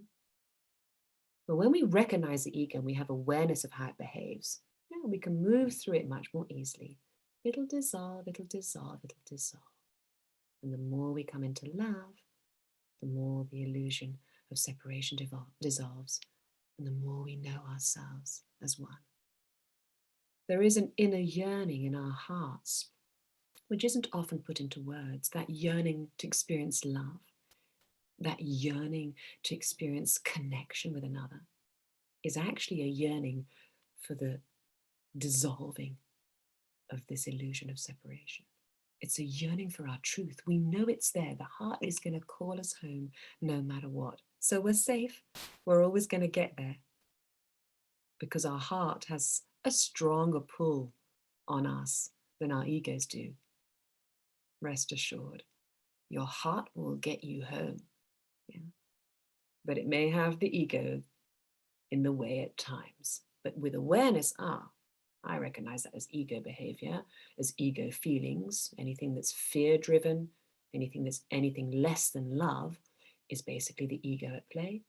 But when we recognize the ego and we have awareness of how it behaves, we can move through it much more easily. It'll dissolve, it'll dissolve, it'll dissolve. And the more we come into love, the more the illusion of separation dissolves, and the more we know ourselves as one. There is an inner yearning in our hearts, which isn't often put into words, that yearning to experience love, that yearning to experience connection with another, is actually a yearning for the dissolving of this illusion of separation. It's a yearning for our truth. We know it's there. The heart is going to call us home no matter what. So we're safe. We're always going to get there because our heart has a stronger pull on us than our egos do. Rest assured, your heart will get you home. Yeah? But it may have the ego in the way at times. But with awareness, I recognize that as ego behavior, as ego feelings. Anything that's fear-driven, anything that's anything less than love is basically the ego at play.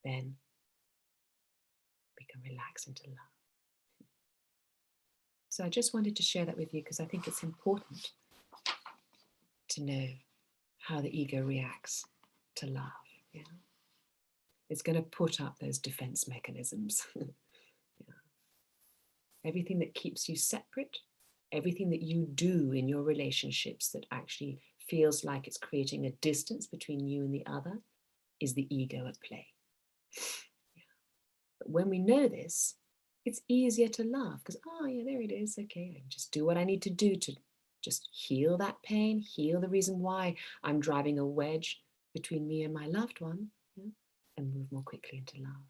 Then we can relax into love. So I just wanted to share that with you because I think it's important to know how the ego reacts to love. Yeah? It's going to put up those defense mechanisms. Yeah. Everything that keeps you separate, everything that you do in your relationships that actually feels like it's creating a distance between you and the other is the ego at play. Yeah. But when we know this, it's easier to love because, yeah, there it is. Okay, I can just do what I need to do to just heal that pain, heal the reason why I'm driving a wedge between me and my loved one, yeah, and move more quickly into love.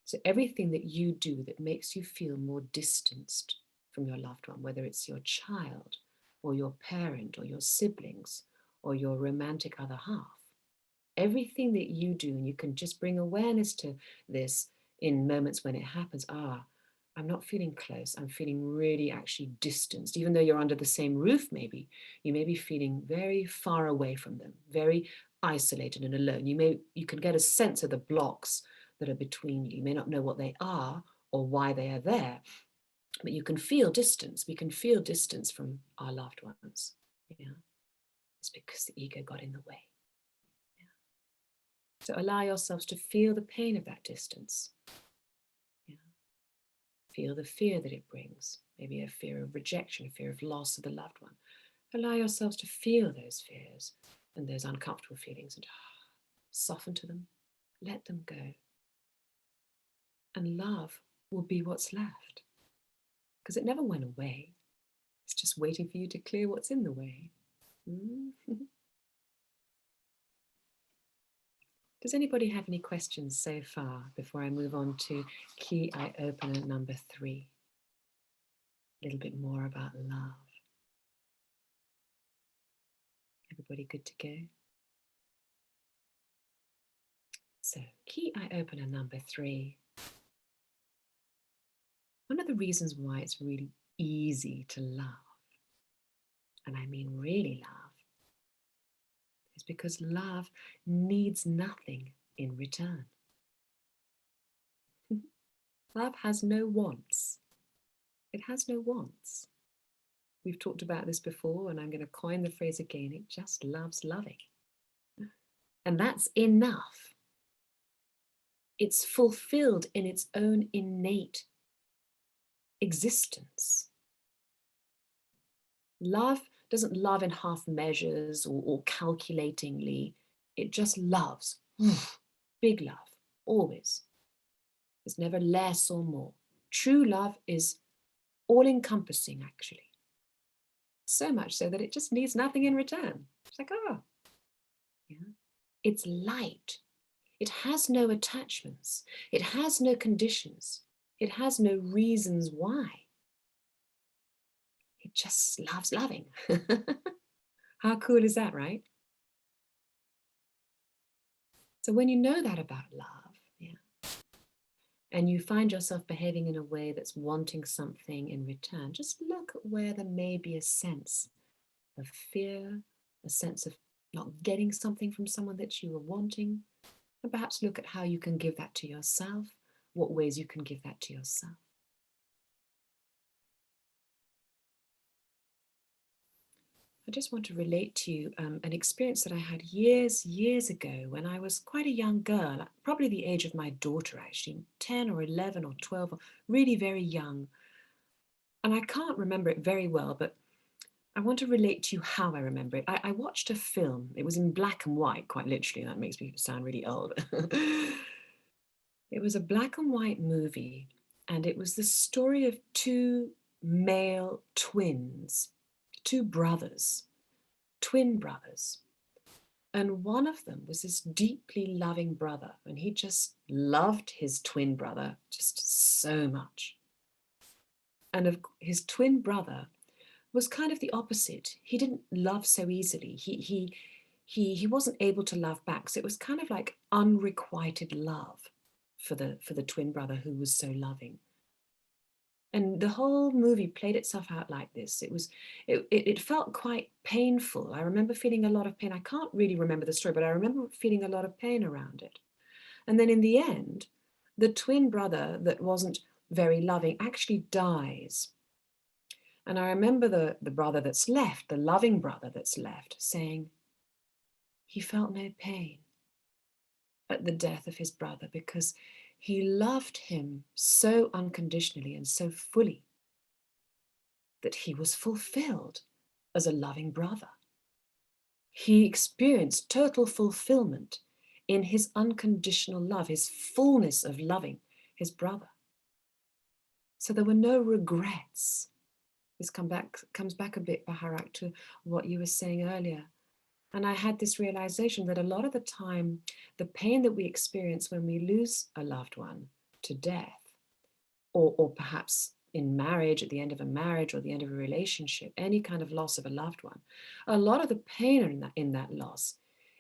So everything that you do that makes you feel more distanced from your loved one, whether it's your child or your parent or your siblings or your romantic other half, everything that you do, and you can just bring awareness to this in moments when it happens, I'm not feeling close, I'm feeling really actually distanced. Even though you're under the same roof, maybe, you may be feeling very far away from them, very isolated and alone. You can get a sense of the blocks that are between you. You may not know what they are or why they are there, but you can feel distance. We can feel distance from our loved ones. Yeah. It's because the ego got in the way. So allow yourselves to feel the pain of that distance. Yeah. Feel the fear that it brings, maybe a fear of rejection, a fear of loss of the loved one. Allow yourselves to feel those fears and those uncomfortable feelings and soften to them, let them go. And love will be what's left because it never went away. It's just waiting for you to clear what's in the way. Does anybody have any questions so far before I move on to key eye opener number 3? A little bit more about love. Everybody good to go? So key eye opener number 3. One of the reasons why it's really easy to love, and I mean really love, is because love needs nothing in return. Love has no wants. It has no wants. We've talked about this before, and I'm going to coin the phrase again. It just loves loving. And that's enough. It's fulfilled in its own innate existence. Love doesn't love in half measures or calculatingly. It just loves. Big love, always. There's never less or more. True love is all-encompassing, actually. So much so that it just needs nothing in return. It's like, yeah. It's light. It has no attachments. It has no conditions. It has no reasons why. It just loves loving. How cool is that, right? So when you know that about love, yeah, and you find yourself behaving in a way that's wanting something in return, just look at where there may be a sense of fear, a sense of not getting something from someone that you were wanting, and perhaps look at how you can give that to yourself, what ways you can give that to yourself. I just want to relate to you an experience that I had years ago when I was quite a young girl, probably the age of my daughter, actually, 10 or 11 or 12, really very young. And I can't remember it very well, but I want to relate to you how I remember it. I watched a film. It was in black and white, quite literally. That makes me sound really old. It was a black and white movie, and it was the story of two male twins, two brothers, twin brothers. And one of them was this deeply loving brother, and he just loved his twin brother just so much. And his twin brother was kind of the opposite. He didn't love so easily. He wasn't able to love back. So it was kind of like unrequited love for the twin brother who was so loving. And the whole movie played itself out like this. It felt quite painful. I remember feeling a lot of pain. I can't really remember the story, but I remember feeling a lot of pain around it. And then in the end, the twin brother that wasn't very loving actually dies. And I remember the brother that's left, the loving brother that's left, saying he felt no pain at the death of his brother because he loved him so unconditionally and so fully that he was fulfilled as a loving brother. He experienced total fulfillment in his unconditional love, his fullness of loving his brother. So there were no regrets. This comes back a bit, Baharak, to what you were saying earlier. And I had this realization that a lot of the time, the pain that we experience when we lose a loved one to death, or perhaps in marriage, at the end of a marriage or the end of a relationship, any kind of loss of a loved one, a lot of the pain in that loss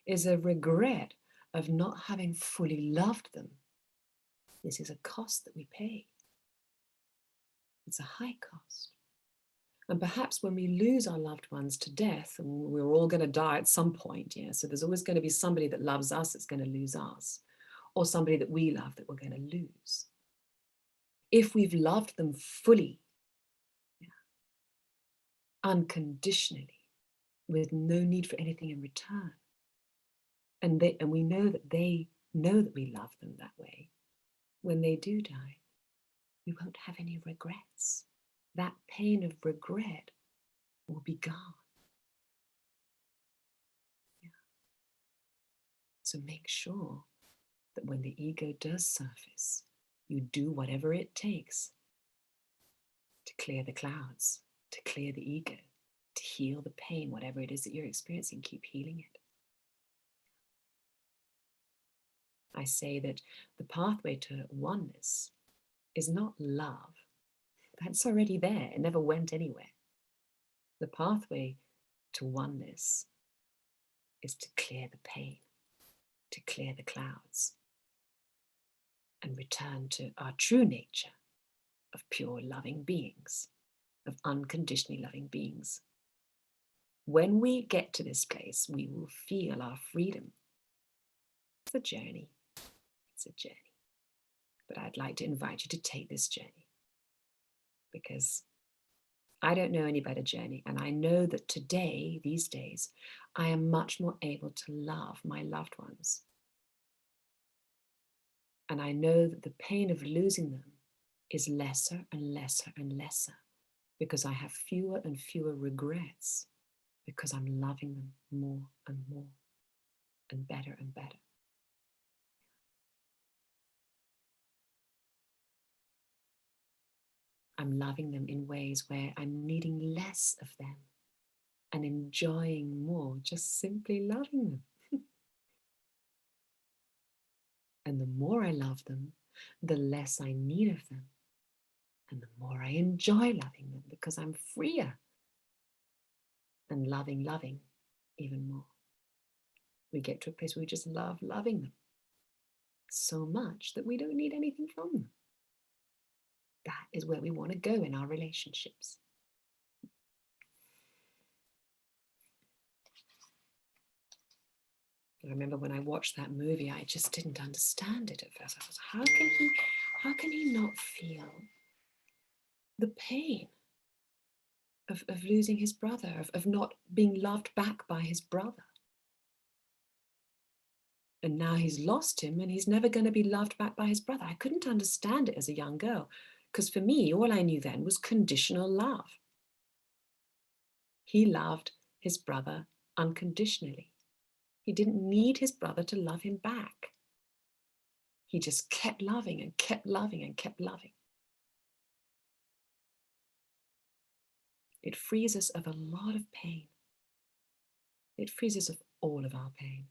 is a regret of not having fully loved them. This is a cost that we pay. It's a high cost. And perhaps when we lose our loved ones to death, and we're all going to die at some point, yeah, so there's always going to be somebody that loves us that's going to lose us, or somebody that we love that we're going to lose. If we've loved them fully, yeah, unconditionally, with no need for anything in return, and we know that they know that we love them that way, when they do die, we won't have any regrets. That pain of regret will be gone. Yeah. So make sure that when the ego does surface, you do whatever it takes to clear the clouds, to clear the ego, to heal the pain, whatever it is that you're experiencing, keep healing it. I say that the pathway to oneness is not love. That's already there. It never went anywhere. The pathway to oneness is to clear the pain, to clear the clouds, and return to our true nature of pure loving beings, of unconditionally loving beings. When we get to this place, we will feel our freedom. It's a journey. It's a journey. But I'd like to invite you to take this journey, because I don't know any better journey. And I know that today, these days, I am much more able to love my loved ones. And I know that the pain of losing them is lesser and lesser and lesser, because I have fewer and fewer regrets, because I'm loving them more and more and better and better. I'm loving them in ways where I'm needing less of them and enjoying more, just simply loving them. And the more I love them, the less I need of them. And the more I enjoy loving them, because I'm freer and loving even more. We get to a place where we just love loving them so much that we don't need anything from them. That is where we want to go in our relationships. I remember when I watched that movie, I just didn't understand it at first. I was, how can he not feel the pain of losing his brother, of not being loved back by his brother. And now he's lost him and he's never going to be loved back by his brother. I couldn't understand it as a young girl, because for me, all I knew then was conditional love. He loved his brother unconditionally. He didn't need his brother to love him back. He just kept loving and kept loving and kept loving. It frees us of a lot of pain. It frees us of all of our pain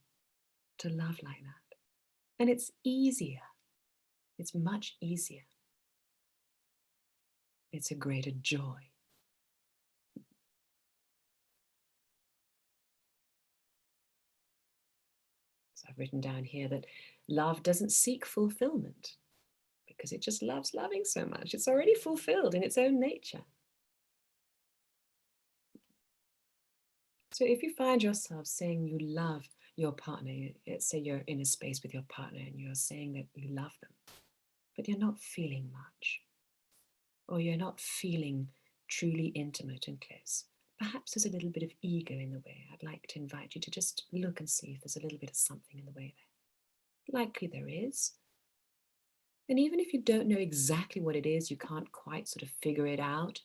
to love like that. And it's easier. It's much easier. It's a greater joy. So I've written down here that love doesn't seek fulfillment because it just loves loving so much. It's already fulfilled in its own nature. So if you find yourself saying you love your partner, say you're in a space with your partner and you're saying that you love them, but you're not feeling much, or you're not feeling truly intimate and close, perhaps there's a little bit of ego in the way. I'd like to invite you to just look and see if there's a little bit of something in the way there. Likely there is. And even if you don't know exactly what it is, you can't quite sort of figure it out,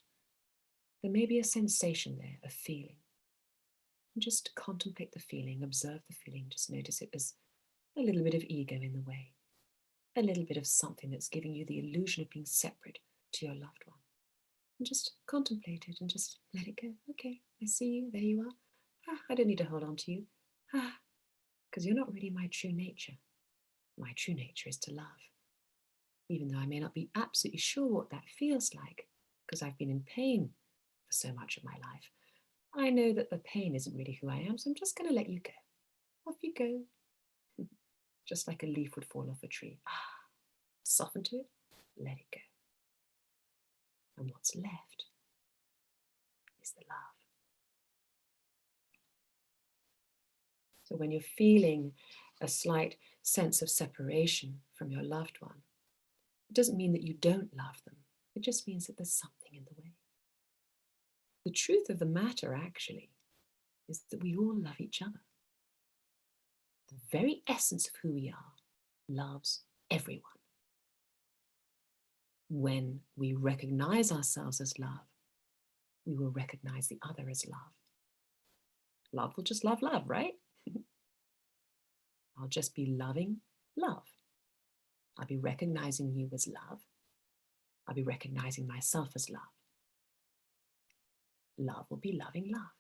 there may be a sensation there, a feeling. And just contemplate the feeling, observe the feeling, just notice it as a little bit of ego in the way, a little bit of something that's giving you the illusion of being separate to your loved one. And just contemplate it and just let it go. Okay, I see you, there you are. I don't need to hold on to you. Because you're not really my true nature. My true nature is to love. Even though I may not be absolutely sure what that feels like, because I've been in pain for so much of my life. I know that the pain isn't really who I am, so I'm just going to let you go. Off you go. Just like a leaf would fall off a tree. Soften to it, let it go. And what's left is the love. So when you're feeling a slight sense of separation from your loved one, it doesn't mean that you don't love them. It just means that there's something in the way. The truth of the matter, actually, is that we all love each other. The very essence of who we are loves everyone. When we recognize ourselves as love, we will recognize the other as love. Love will just love love, right? I'll just be loving love. I'll be recognizing you as love. I'll be recognizing myself as love. Love will be loving love.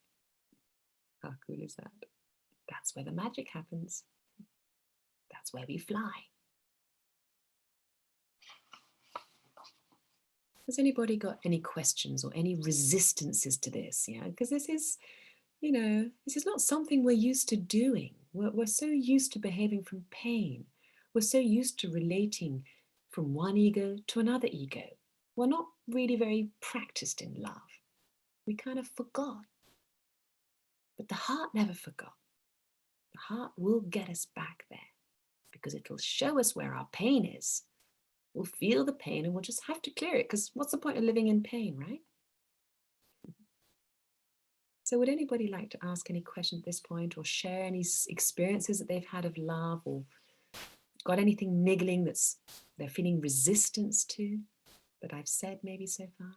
How cool is that? That's where the magic happens. That's where we fly. Has anybody got any questions or any resistances to this? Yeah, because this is, this is not something we're used to doing. We're so used to behaving from pain. We're so used to relating from one ego to another ego. We're not really very practiced in love. We kind of forgot. But the heart never forgot. The heart will get us back there because it will show us where our pain is. We'll feel the pain and we'll just have to clear it, because what's the point of living in pain, right? So would anybody like to ask any questions at this point, or share any experiences that they've had of love, or got anything niggling that's they're feeling resistance to that I've said maybe so far?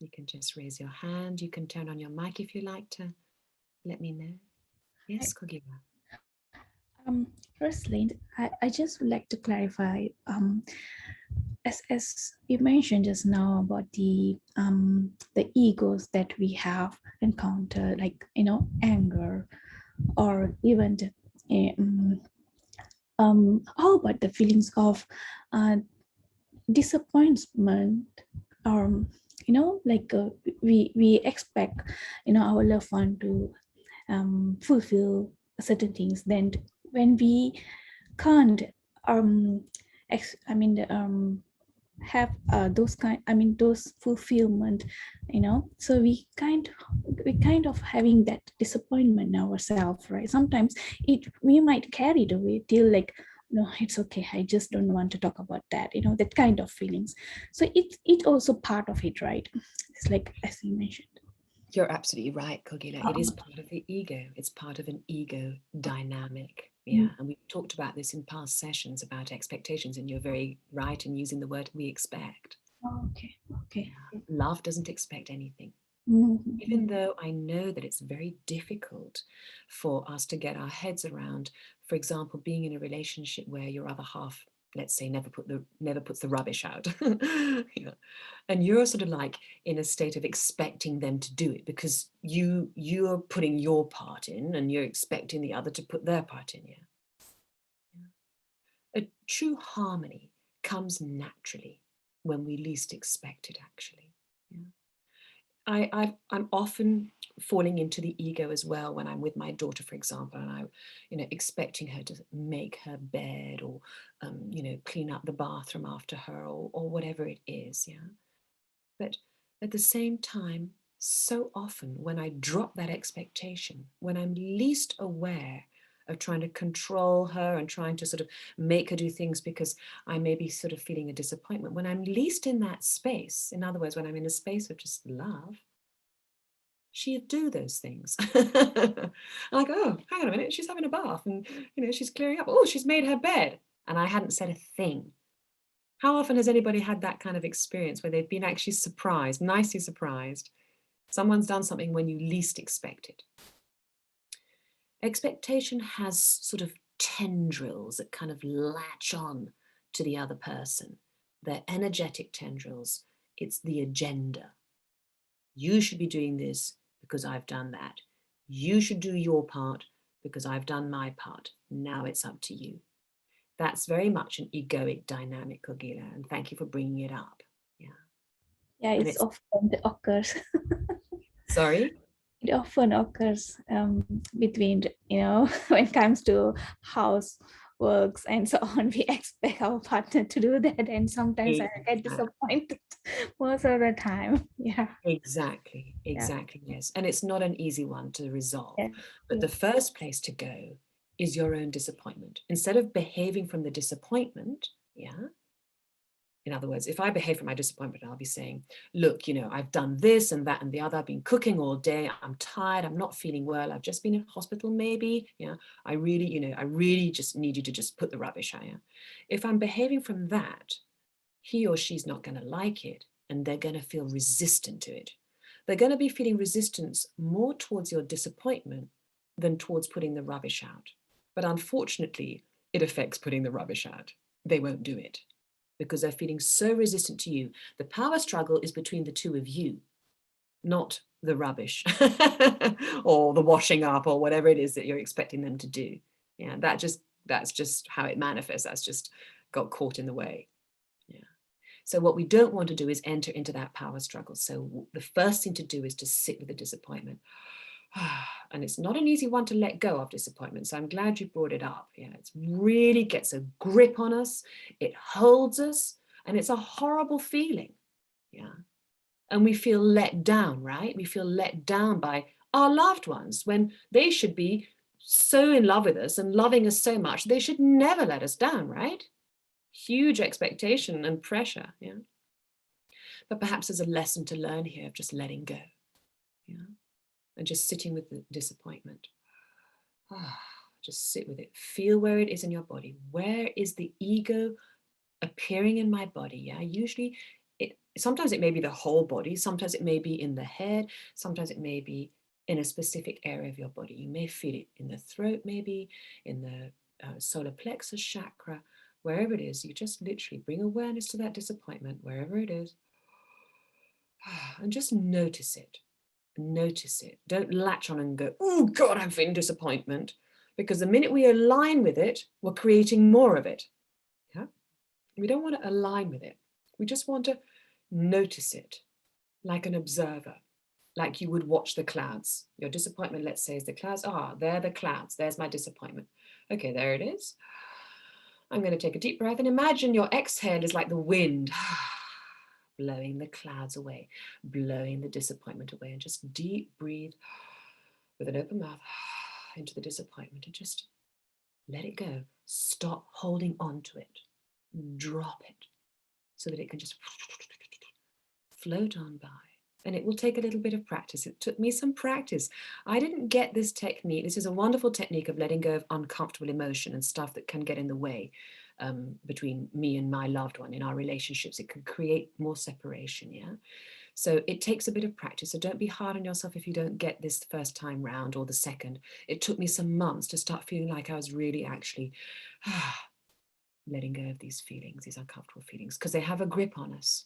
You can just raise your hand. You can turn on your mic if you like to let me know. Yes, Kogiwa. Rosalind, I just would like to clarify, as you mentioned just now about the egos that we have encountered, like, anger, or even how about the feelings of disappointment, or we expect our loved one to fulfill certain things, then when we can't have those fulfillment, so we kind of having that disappointment in ourselves, right? Sometimes we might carry it away till, like, no, it's okay, I just don't want to talk about that, that kind of feelings. So it also part of it, right? It's like, as you mentioned. You're absolutely right, Kogila. It is Um, part of the ego. It's part of an ego dynamic. Mm. Yeah. And we've talked about this in past sessions about expectations, and you're very right in using the word we expect. Okay. Yeah. Love doesn't expect anything. Mhm. Even though I know that it's very difficult for us to get our heads around, for example, being in a relationship where your other half, let's say, never puts the rubbish out. Yeah. And you're sort of like in a state of expecting them to do it because you're putting your part in and you're expecting the other to put their part in. Yeah. A true harmony comes naturally when we least expect it, actually. Yeah. I'm often falling into the ego as well when I'm with my daughter, for example, and I'm, expecting her to make her bed or, clean up the bathroom after her or whatever it is. Yeah. But at the same time, so often when I drop that expectation, when I'm least aware of trying to control her and trying to sort of make her do things because I may be sort of feeling a disappointment, when I'm least in that space, in other words, when I'm in a space of just love, she'd do those things. Like, oh, hang on a minute, she's having a bath and, she's clearing up. Oh, she's made her bed. And I hadn't said a thing. How often has anybody had that kind of experience where they've been actually surprised, nicely surprised? Someone's done something when you least expect it. Expectation has sort of tendrils that kind of latch on to the other person. They're energetic tendrils. It's the agenda. You should be doing this because I've done that. You should do your part because I've done my part. Now it's up to you. That's very much an egoic dynamic, Kogila, and thank you for bringing it up. Yeah, And it's often occurs. Sorry? It often occurs between, when it comes to house works and so on, we expect our partner to do that, and sometimes I get disappointed most of the time. Yeah. Exactly, yes. And it's not an easy one to resolve. Yeah. But the first place to go is your own disappointment. Instead of behaving from the disappointment, in other words, if I behave from my disappointment, I'll be saying, look, I've done this and that and the other. I've been cooking all day. I'm tired. I'm not feeling well. I've just been in hospital, maybe. Yeah. I really just need you to just put the rubbish out. Yeah? If I'm behaving from that, he or she's not going to like it and they're going to feel resistant to it. They're going to be feeling resistance more towards your disappointment than towards putting the rubbish out. But unfortunately, it affects putting the rubbish out. They won't do it because they're feeling so resistant to you. The power struggle is between the two of you, not the rubbish or the washing up or whatever it is that you're expecting them to do. Yeah, that's just how it manifests. That's just got caught in the way. Yeah. So what we don't want to do is enter into that power struggle. So the first thing to do is to sit with the disappointment. And it's not an easy one to let go of, disappointment. So I'm glad you brought it up. Yeah, it really gets a grip on us. It holds us, and it's a horrible feeling. Yeah. And we feel let down, right? We feel let down by our loved ones when they should be so in love with us and loving us so much. They should never let us down, right? Huge expectation and pressure. Yeah. But perhaps there's a lesson to learn here of just letting go. Yeah. And just sitting with the disappointment. Just sit with it. Feel where it is in your body. Where is the ego appearing in my body? Yeah, usually sometimes it may be the whole body. Sometimes it may be in the head. Sometimes it may be in a specific area of your body. You may feel it in the throat, maybe in the solar plexus chakra, wherever it is. You just literally bring awareness to that disappointment, wherever it is, and just notice it. Notice it. Don't latch on and go, oh God, I'm feeling disappointment. Because the minute we align with it, we're creating more of it. Yeah? We don't want to align with it. We just want to notice it like an observer, like you would watch the clouds. Your disappointment, let's say, is the clouds. They're the clouds. There's my disappointment. Okay, there it is. I'm going to take a deep breath and imagine your exhale is like the wind. Blowing the clouds away, blowing the disappointment away, and just deep breathe with an open mouth into the disappointment and just let it go. stop holding on to it, drop it, so that it can just float on by. And it will take a little bit of practice. It took me some practice. I didn't get this technique. This is a wonderful technique of letting go of uncomfortable emotion and stuff that can get in the way between me and my loved one in our relationships. It can create more separation, yeah? So it takes a bit of practice. So don't be hard on yourself if you don't get this the first time round or the second. It took me some months to start feeling like I was really actually letting go of these feelings, these uncomfortable feelings, because they have a grip on us.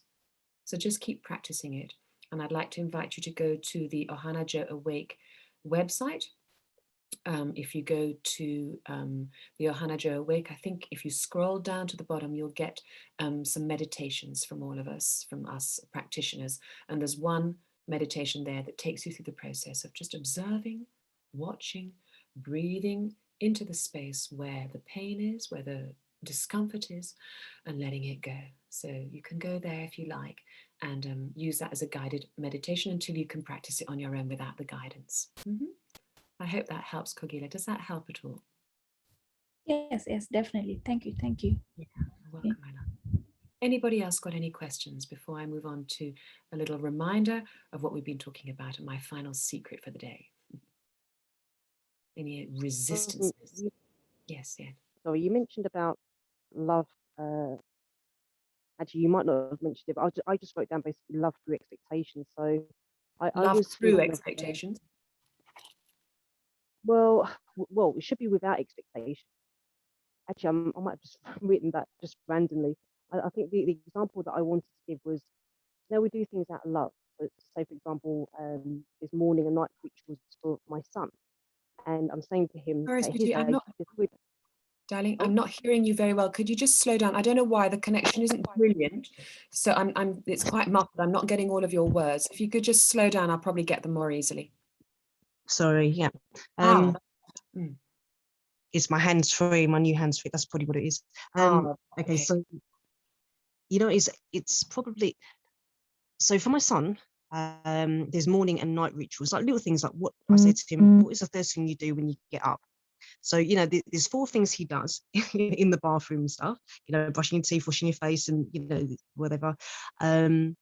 So just keep practicing it. And I'd like to invite you to go to the Ohana Joe Awake website. If you go to the Ohana Joe Awake, I think if you scroll down to the bottom, you'll get some meditations from all of us, from us practitioners. And there's one meditation there that takes you through the process of just observing, watching, breathing into the space where the pain is, where the discomfort is, and letting it go. So you can go there if you like and use that as a guided meditation until you can practice it on your own without the guidance. I hope that helps, Kogila. Does that help at all? Yes, yes, definitely. Thank you. Thank you. Yeah, welcome, my love. Anybody else got any questions before I move on to a little reminder of what we've been talking about and my final secret for the day? Any resistances? Yes, yeah. Sorry, you mentioned about love. Actually, you might not have mentioned it, but I just wrote down basically love through expectation. So I Love was through thinking of, expectations. well, it should be without expectation. Actually, I might have just written that just randomly. I think the example that I wanted to give was, now we do things out of love. So say, for example, there's morning and night rituals for my son, and I'm saying to him Sorry, at his sweetie, I'm age, not, darling, I'm not hearing you very well. Could you just slow down? I don't know why the connection isn't brilliant. So it's quite muffled. I'm not getting all of your words. If you could just slow down, I'll probably get them more easily. Sorry, yeah. It's my hands free, my new hands free. That's probably what it is. Okay, so it's probably, so for my son, there's morning and night rituals, like little things like what I say to him, what is the first thing you do when you get up? So, there's 4 things he does in the bathroom and stuff, brushing your teeth, washing your face and, whatever. And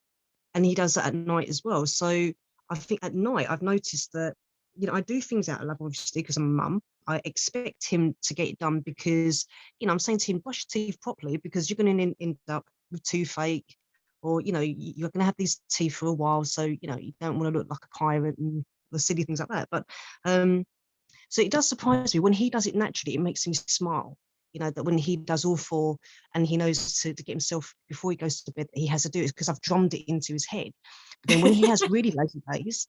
he does that at night as well. So I think at night I've noticed that, I do things out of love, obviously, because I'm a mum. I expect him to get it done because, I'm saying to him, brush your teeth properly because you're going to end up with toothache or, you're going to have these teeth for a while. So, you don't want to look like a pirate and the silly things like that. But so it does surprise me when he does it naturally. It makes me smile, that when he does all 4 and he knows to get himself before he goes to bed, he has to do it because I've drummed it into his head. But then when he has really lazy days,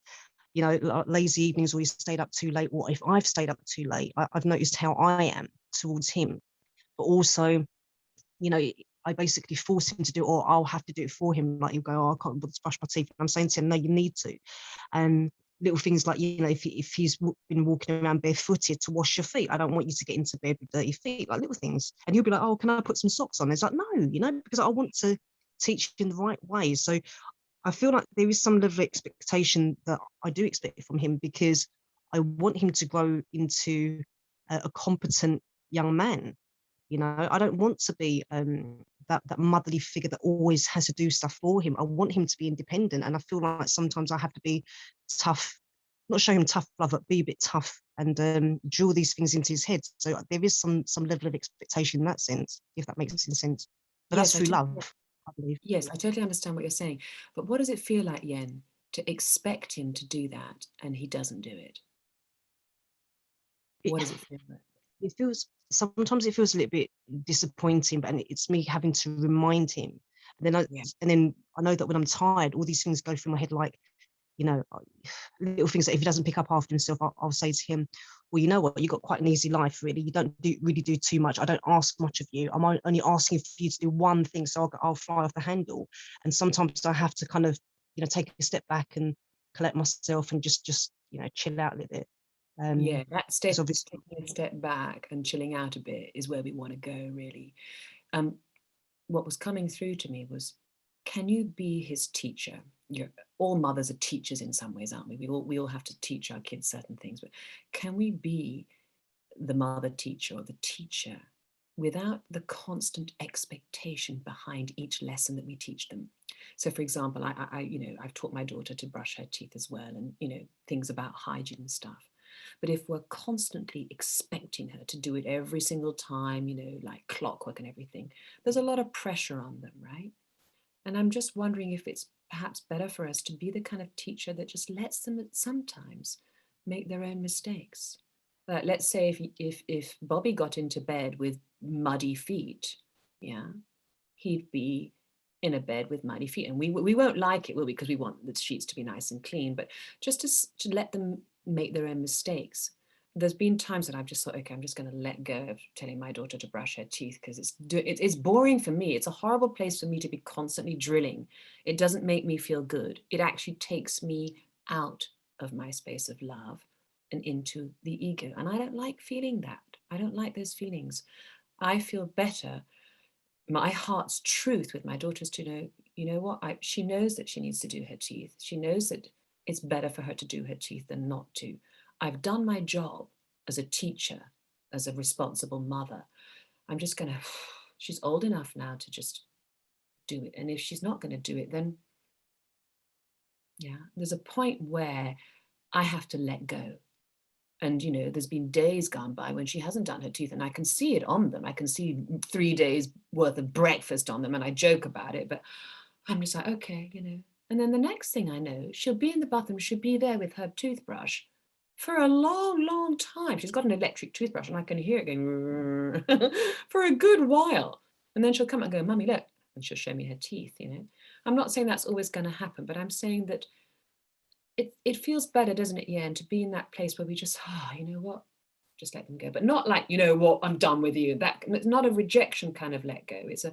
like lazy evenings or he's stayed up too late, or if I've stayed up too late, I've noticed how I am towards him. But also, I basically force him to do it, or I'll have to do it for him. Like he'll go, oh, I can't bother to brush my teeth. And I'm saying to him, no, you need to. And little things like, if he's been walking around barefooted, to wash your feet. I don't want you to get into bed with dirty feet, like little things. And he'll be like, oh, can I put some socks on? It's like, no, because I want to teach in the right way. So I feel like there is some level of expectation that I do expect from him because I want him to grow into a competent young man. I don't want to be that motherly figure that always has to do stuff for him. I want him to be independent, and I feel like sometimes I have to be tough, not show him tough love, but be a bit tough and drill these things into his head. So there is some level of expectation in that sense, if that makes any sense. But Yes, that's through love, I believe. Yes, I totally understand what you're saying. But what does it feel like, Yen, to expect him to do that and he doesn't do it? What does it feel like? Sometimes it feels a little bit disappointing, but it's me having to remind him. And then I know that when I'm tired, all these things go through my head, like, little things that if he doesn't pick up after himself, I'll say to him, well, you know what, you've got quite an easy life, really. You don't really do too much. I don't ask much of you. I'm only asking for you to do one thing, so I'll fly off the handle. And sometimes I have to kind of, take a step back and collect myself and just chill out a little bit. That step, taking a step back and chilling out a bit is where we want to go, really. What was coming through to me was, can you be his teacher? All mothers are teachers in some ways, aren't we? We all have to teach our kids certain things, but can we be the mother teacher or the teacher without the constant expectation behind each lesson that we teach them. So for example, I've taught my daughter to brush her teeth as well, and, things about hygiene and stuff. But if we're constantly expecting her to do it every single time, like clockwork and everything, there's a lot of pressure on them, right? And I'm just wondering if it's perhaps better for us to be the kind of teacher that just lets them sometimes make their own mistakes. Let's say if Bobby got into bed with muddy feet, yeah, he'd be in a bed with muddy feet, and we won't like it, will we? Because we want the sheets to be nice and clean. But just to let them make their own mistakes. There's been times that I've just thought, okay, I'm just going to let go of telling my daughter to brush her teeth, because it's boring for me. It's a horrible place for me to be constantly drilling. It doesn't make me feel good. It actually takes me out of my space of love and into the ego. And I don't like feeling that. I don't like those feelings. I feel better. My heart's truth with my daughter is to know, you know what, she knows that she needs to do her teeth. She knows that it's better for her to do her teeth than not to. I've done my job as a teacher, as a responsible mother. I'm just going to, she's old enough now to just do it. And if she's not going to do it, then yeah, there's a point where I have to let go. And, there's been days gone by when she hasn't done her teeth, and I can see it on them. I can see 3 days worth of breakfast on them, and I joke about it, but I'm just like, okay, And then the next thing I know, she'll be in the bathroom, she'll be there with her toothbrush for a long, long time. She's got an electric toothbrush, and I can hear it going for a good while. And then she'll come and go, Mummy, look, and she'll show me her teeth, I'm not saying that's always going to happen, but I'm saying that it feels better, doesn't it, yeah, and to be in that place where we just, you know what, just let them go. But not like, you know what, I'm done with you. It's not a rejection kind of let go. It's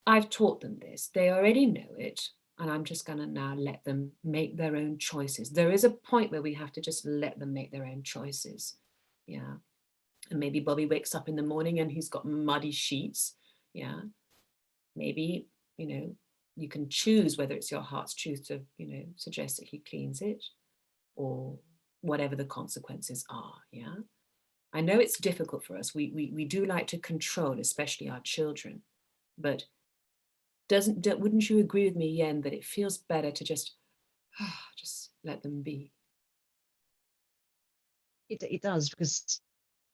I've taught them this. They already know it. And I'm just going to now let them make their own choices. There is a point where we have to just let them make their own choices. Yeah. And maybe Bobby wakes up in the morning and he's got muddy sheets. Yeah. Maybe, you can choose whether it's your heart's truth to, suggest that he cleans it, or whatever the consequences are. Yeah. I know it's difficult for us. We do like to control, especially our children, but wouldn't you agree with me, Yen, that it feels better to just let them be? It does, because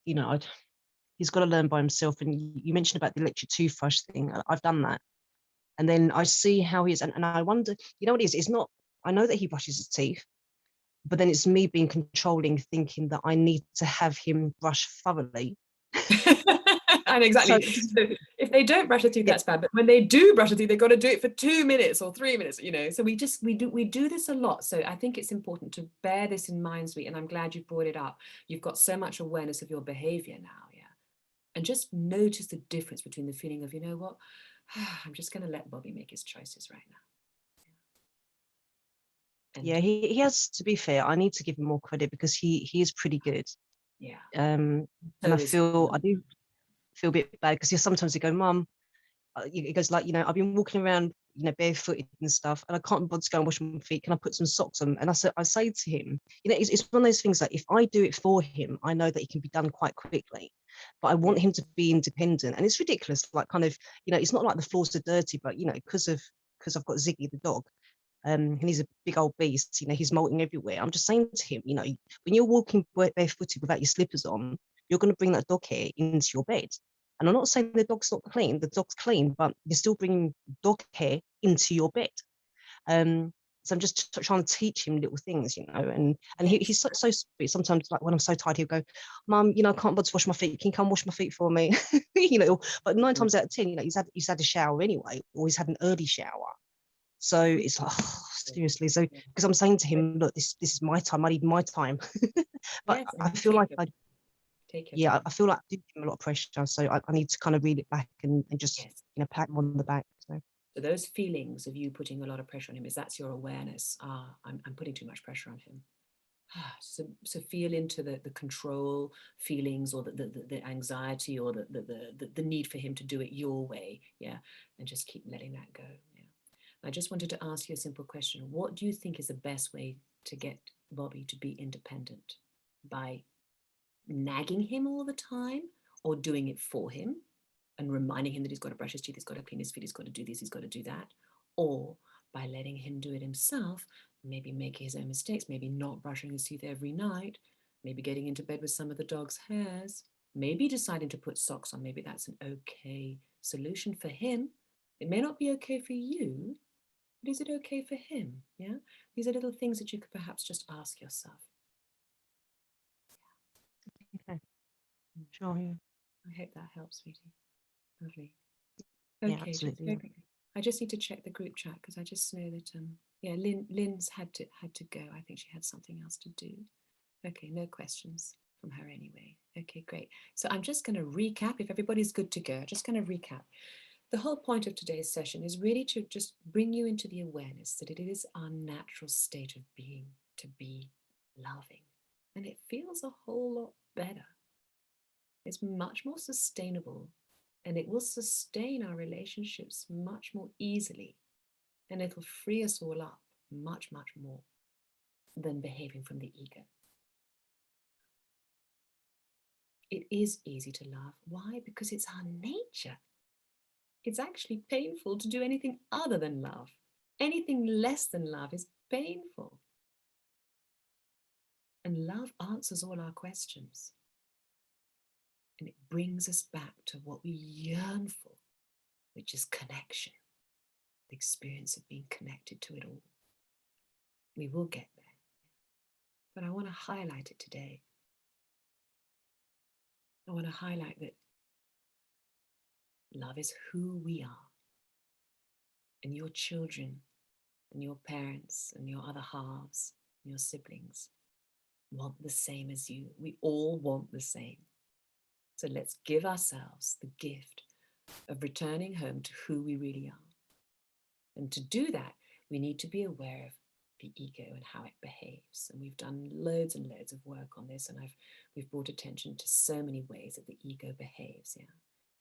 he's got to learn by himself. And you mentioned about the electric toothbrush thing. I've done that, and then I see how he is, and I wonder, what it is? It's not. I know that he brushes his teeth, but then it's me being controlling, thinking that I need to have him brush thoroughly. And exactly. So if they don't brush their teeth, that's bad. But when they do brush their teeth, they've got to do it for 2 minutes or 3 minutes, So we do this a lot. So I think it's important to bear this in mind, sweet. And I'm glad you brought it up. You've got so much awareness of your behavior now, yeah. And just notice the difference between the feeling of, you know what, I'm just going to let Bobby make his choices right now. Yeah, he has, to be fair, I need to give him more credit, because he is pretty good. Yeah. And I do feel a bit bad, because sometimes he go, Mum, he goes like, I've been walking around, barefooted and stuff, and I can't bother to go and wash my feet. Can I put some socks on? And I say to him, it's one of those things that if I do it for him, I know that it can be done quite quickly. But I want him to be independent, and it's ridiculous. Like, kind of, it's not like the floors are dirty, but because I've got Ziggy the dog. And he's a big old beast, he's molting everywhere. I'm just saying to him, when you're walking barefooted without your slippers on, you're going to bring that dog hair into your bed. And I'm not saying the dog's not clean, the dog's clean, but you're still bringing dog hair into your bed. So I'm just trying to teach him little things, and he's so sweet. Sometimes, like, when I'm so tired, he'll go, Mum, I can't bother to wash my feet. Can you come wash my feet for me? But 9 times out of 10, he's had a shower anyway, or he's had an early shower. So it's like, seriously. So, because I'm saying to him, look, this is my time. I need my time. But yes, I feel like I feel like I do give him a lot of pressure. So I need to kind of reel it back and just, pat him on the back. So those feelings of you putting a lot of pressure on him, that's your awareness. I'm putting too much pressure on him. So feel into the control feelings, or the anxiety, or the need for him to do it your way. Yeah. And just keep letting that go. Yeah. I just wanted to ask you a simple question. What do you think is the best way to get Bobby to be independent? By nagging him all the time, or doing it for him and reminding him that he's got to brush his teeth, he's got to clean his feet, he's got to do this, he's got to do that, or by letting him do it himself, maybe making his own mistakes, maybe not brushing his teeth every night, maybe getting into bed with some of the dog's hairs, maybe deciding to put socks on. Maybe that's an okay solution for him. It may not be okay for you, but is it okay for him? Yeah, these are little things that you could perhaps just ask yourself. Okay. Sure. Yeah. I hope that helps, sweetie. Lovely. Yeah, Okay, absolutely. Yeah. I just need to check the group chat because I just know that yeah, Lynn's had to go. I think she had something else to do. Okay, no questions from her anyway. Okay, great. So I'm just going to recap. If everybody's good to go, I'm just going to recap. The whole point of today's session is really to just bring you into the awareness that it is our natural state of being to be loving. And it feels a whole lot better. It's much more sustainable, and it will sustain our relationships much more easily, and it'll free us all up much, much more than behaving from the ego. It is easy to love. Why? Because it's our nature. It's actually painful to do anything other than love. Anything less than love is painful. And love answers all our questions. And it brings us back to what we yearn for, which is connection, the experience of being connected to it all. We will get there. But I want to highlight it today. I want to highlight that love is who we are. And your children and your parents and your other halves and your siblings want the same as you. We all want the same. So let's give ourselves the gift of returning home to who we really are. And to do that, we need to be aware of the ego and how it behaves. And we've done loads and loads of work on this, and we've brought attention to so many ways that the ego behaves. Yeah.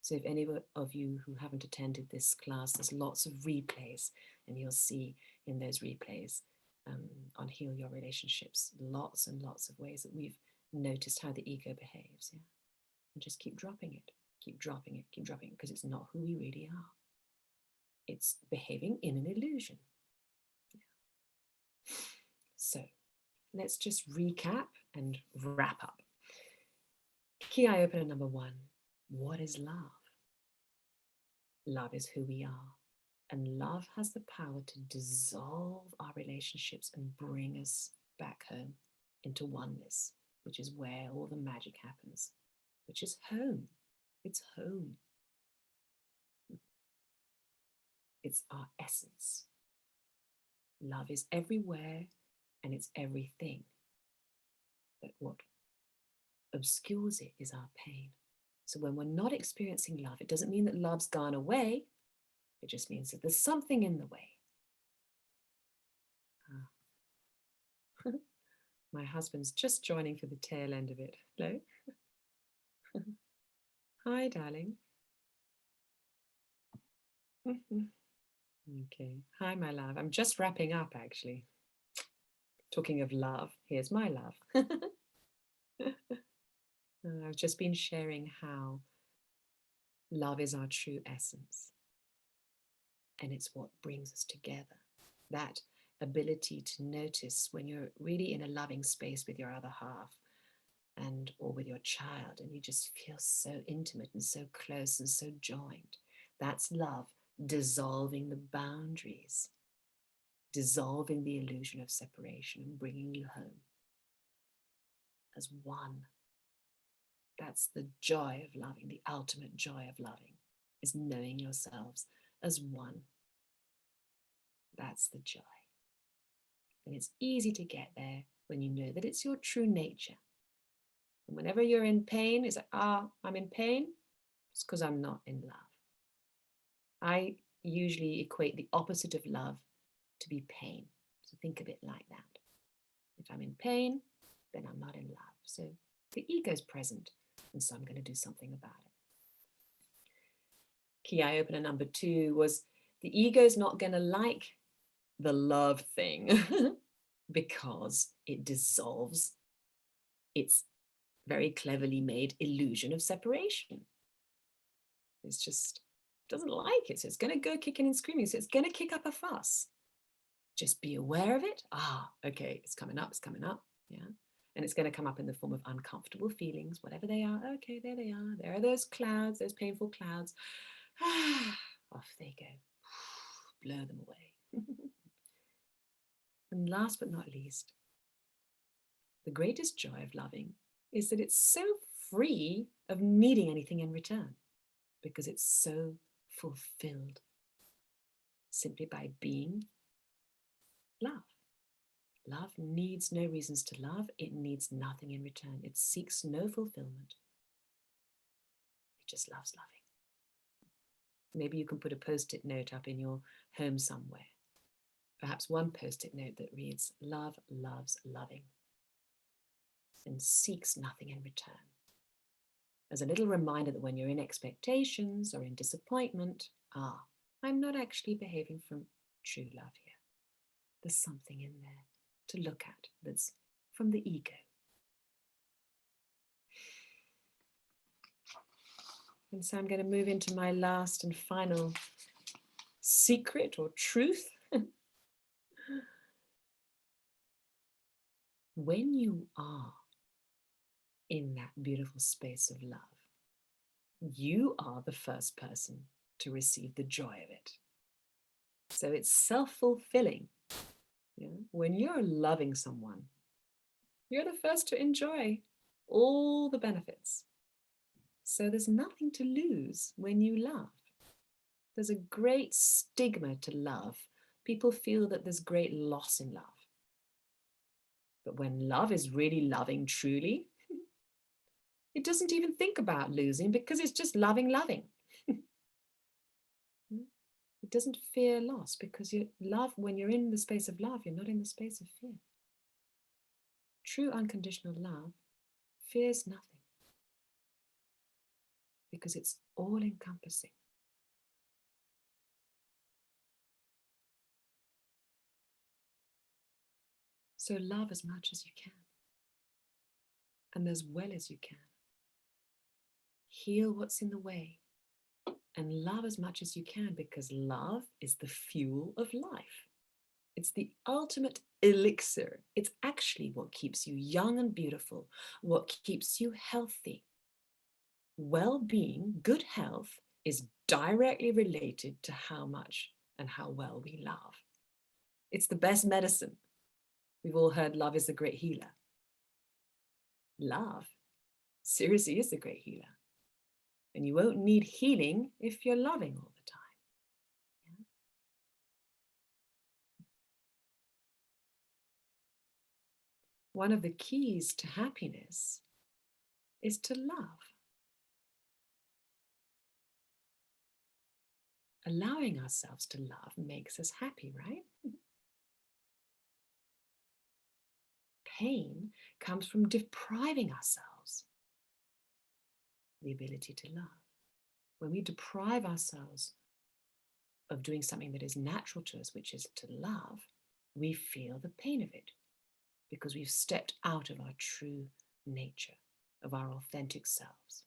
So if any of you who haven't attended this class, there's lots of replays, and you'll see in those replays on Heal Your Relationships, lots and lots of ways that we've noticed how the ego behaves. Yeah. And just keep dropping it, keep dropping it, keep dropping it, because it's not who we really are. It's behaving in an illusion. Yeah. So let's just recap and wrap up. Key eye opener number 1. What is love? Love is who we are. And love has the power to dissolve our relationships and bring us back home into oneness, which is where all the magic happens, which is home. It's home. It's our essence. Love is everywhere and it's everything. But what obscures it is our pain. So when we're not experiencing love, it doesn't mean that love's gone away. It just means that there's something in the way. My husband's just joining for the tail end of it. Hello? Hi, darling. Okay. Hi, my love. I'm just wrapping up, actually. Talking of love, here's my love. I've just been sharing how love is our true essence. And it's what brings us together. That ability to notice when you're really in a loving space with your other half or with your child, and you just feel so intimate and so close and so joined. That's love dissolving the boundaries, dissolving the illusion of separation and bringing you home as one. That's the joy of loving. The ultimate joy of loving is knowing yourselves as one. That's the joy. And it's easy to get there when you know that it's your true nature. And whenever you're in pain, it's like, I'm in pain. It's because I'm not in love. I usually equate the opposite of love to be pain. So think of it like that. If I'm in pain, then I'm not in love. So the ego is present, and so I'm going to do something about it. Key eye opener number 2 was the ego is not going to like the love thing because it dissolves very cleverly made illusion of separation. It's just doesn't like it. So it's going to go kicking and screaming. So it's going to kick up a fuss. Just be aware of it. Okay, it's coming up, yeah. And it's going to come up in the form of uncomfortable feelings, whatever they are. Okay, there they are. There are those clouds, those painful clouds. Off they go. Blur them away. And last but not least, the greatest joy of loving is that it's so free of needing anything in return, because it's so fulfilled simply by being love. Love needs no reasons to love. It needs nothing in return. It seeks no fulfillment. It just loves loving. Maybe you can put a post-it note up in your home somewhere. Perhaps one post-it note that reads, "Love loves loving and seeks nothing in return." As a little reminder that when you're in expectations or in disappointment, I'm not actually behaving from true love here. There's something in there to look at that's from the ego. And so I'm going to move into my last and final secret or truth. When you are in that beautiful space of love, you are the first person to receive the joy of it. So it's self-fulfilling. When you're loving someone, you're the first to enjoy all the benefits. So there's nothing to lose when you love. There's a great stigma to love. People feel that there's great loss in love. But when love is really loving truly, it doesn't even think about losing, because it's just loving. It doesn't fear loss, because you love, when you're in the space of love, you're not in the space of fear. True unconditional love fears nothing, because it's all encompassing. So love as much as you can, and as well as you can. Heal what's in the way, and love as much as you can, because love is the fuel of life. It's the ultimate elixir. It's actually what keeps you young and beautiful, what keeps you healthy. Well-being, good health, is directly related to how much and how well we love. It's the best medicine. We've all heard love is a great healer. Love seriously is a great healer. And you won't need healing if you're loving all the time. Yeah? One of the keys to happiness is to love. Allowing ourselves to love makes us happy, right? Pain comes from depriving ourselves the ability to love. When we deprive ourselves of doing something that is natural to us, which is to love, we feel the pain of it, because we've stepped out of our true nature, of our authentic selves.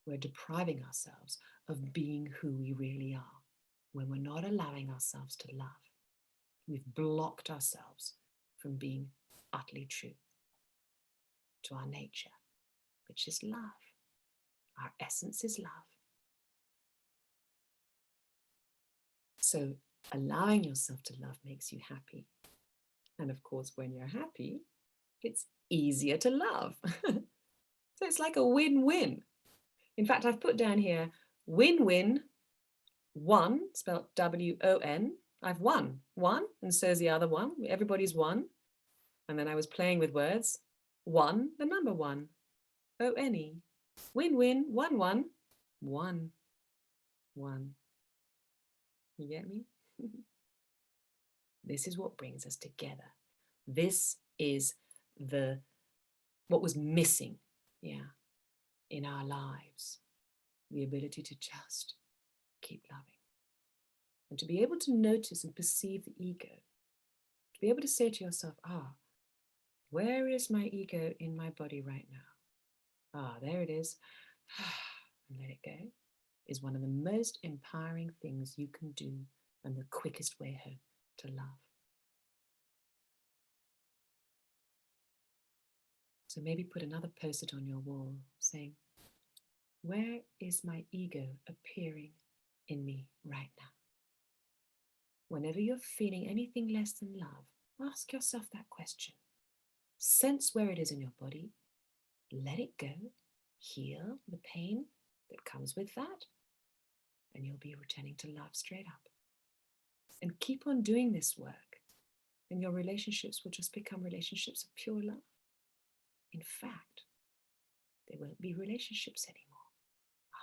We're depriving ourselves of being who we really are when we're not allowing ourselves to love. We've blocked ourselves from being utterly true to our nature, which is love. Our essence is love. So allowing yourself to love makes you happy. And of course, when you're happy, it's easier to love. So it's like a win-win. In fact, I've put down here, win-win, one, spelled W-O-N. I've won one, and so's the other one. Everybody's won. And then I was playing with words. One, the number one. O-N-E. Win-win, one. One. You get me? This is what brings us together. This is what was missing, in our lives. The ability to just keep loving. And to be able to notice and perceive the ego. To be able to say to yourself, Where is my ego in my body right now? Ah, there it is. And let it go is one of the most empowering things you can do and the quickest way home to love. So maybe put another post-it on your wall saying, where is my ego appearing in me right now? Whenever you're feeling anything less than love, ask yourself that question. Sense where it is in your body. Let it go. Heal the pain that comes with that. And you'll be returning to love straight up. And keep on doing this work. And your relationships will just become relationships of pure love. In fact, they won't be relationships anymore.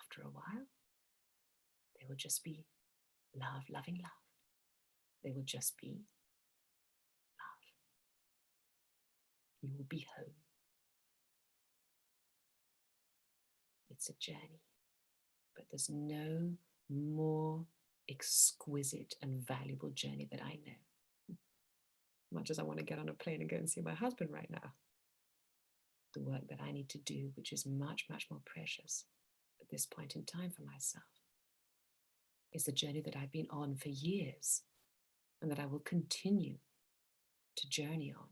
After a while, they will just be love, loving love. They will just be love. You will be home. It's a journey, but there's no more exquisite and valuable journey that I know. Much as I want to get on a plane and go and see my husband right now, the work that I need to do, which is much, much more precious at this point in time for myself, is the journey that I've been on for years and that I will continue to journey on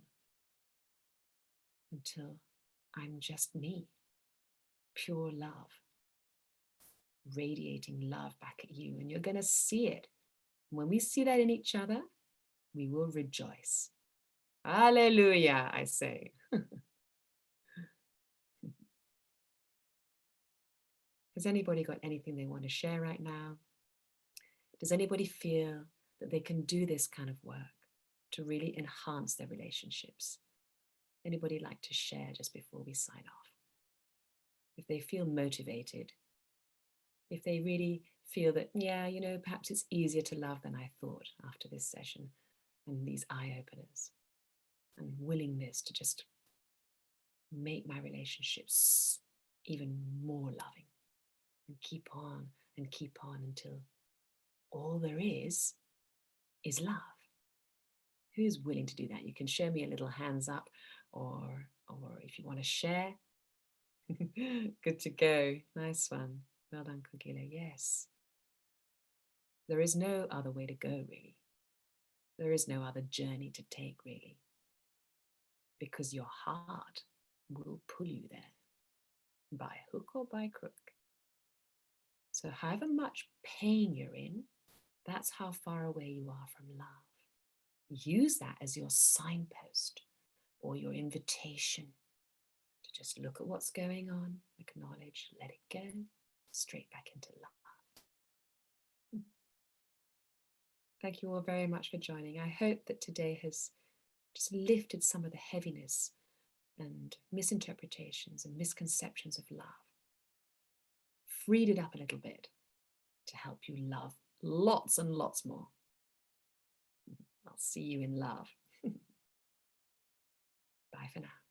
until I'm just me, pure love, radiating love back at you. And you're going to see it. When we see that in each other, we will rejoice. Hallelujah, I say. Has anybody got anything they want to share right now? Does anybody feel that they can do this kind of work to really enhance their relationships? Anybody like to share just before we sign off? If they feel motivated, if they really feel that, yeah, you know, perhaps it's easier to love than I thought after this session and these eye-openers and willingness to just make my relationships even more loving and keep on until all there is love. Who's willing to do that? You can show me a little hands up, or if you want to share. Good to go. Nice one. Well done, Kogila. Yes. There is no other way to go, really. There is no other journey to take, really. Because your heart will pull you there by hook or by crook. So however much pain you're in, that's how far away you are from love. Use that as your signpost or your invitation to just look at what's going on, acknowledge, let it go, straight back into love. Thank you all very much for joining. I hope that today has just lifted some of the heaviness and misinterpretations and misconceptions of love, freed it up a little bit to help you love lots and lots more. I'll see you in love. Bye for now.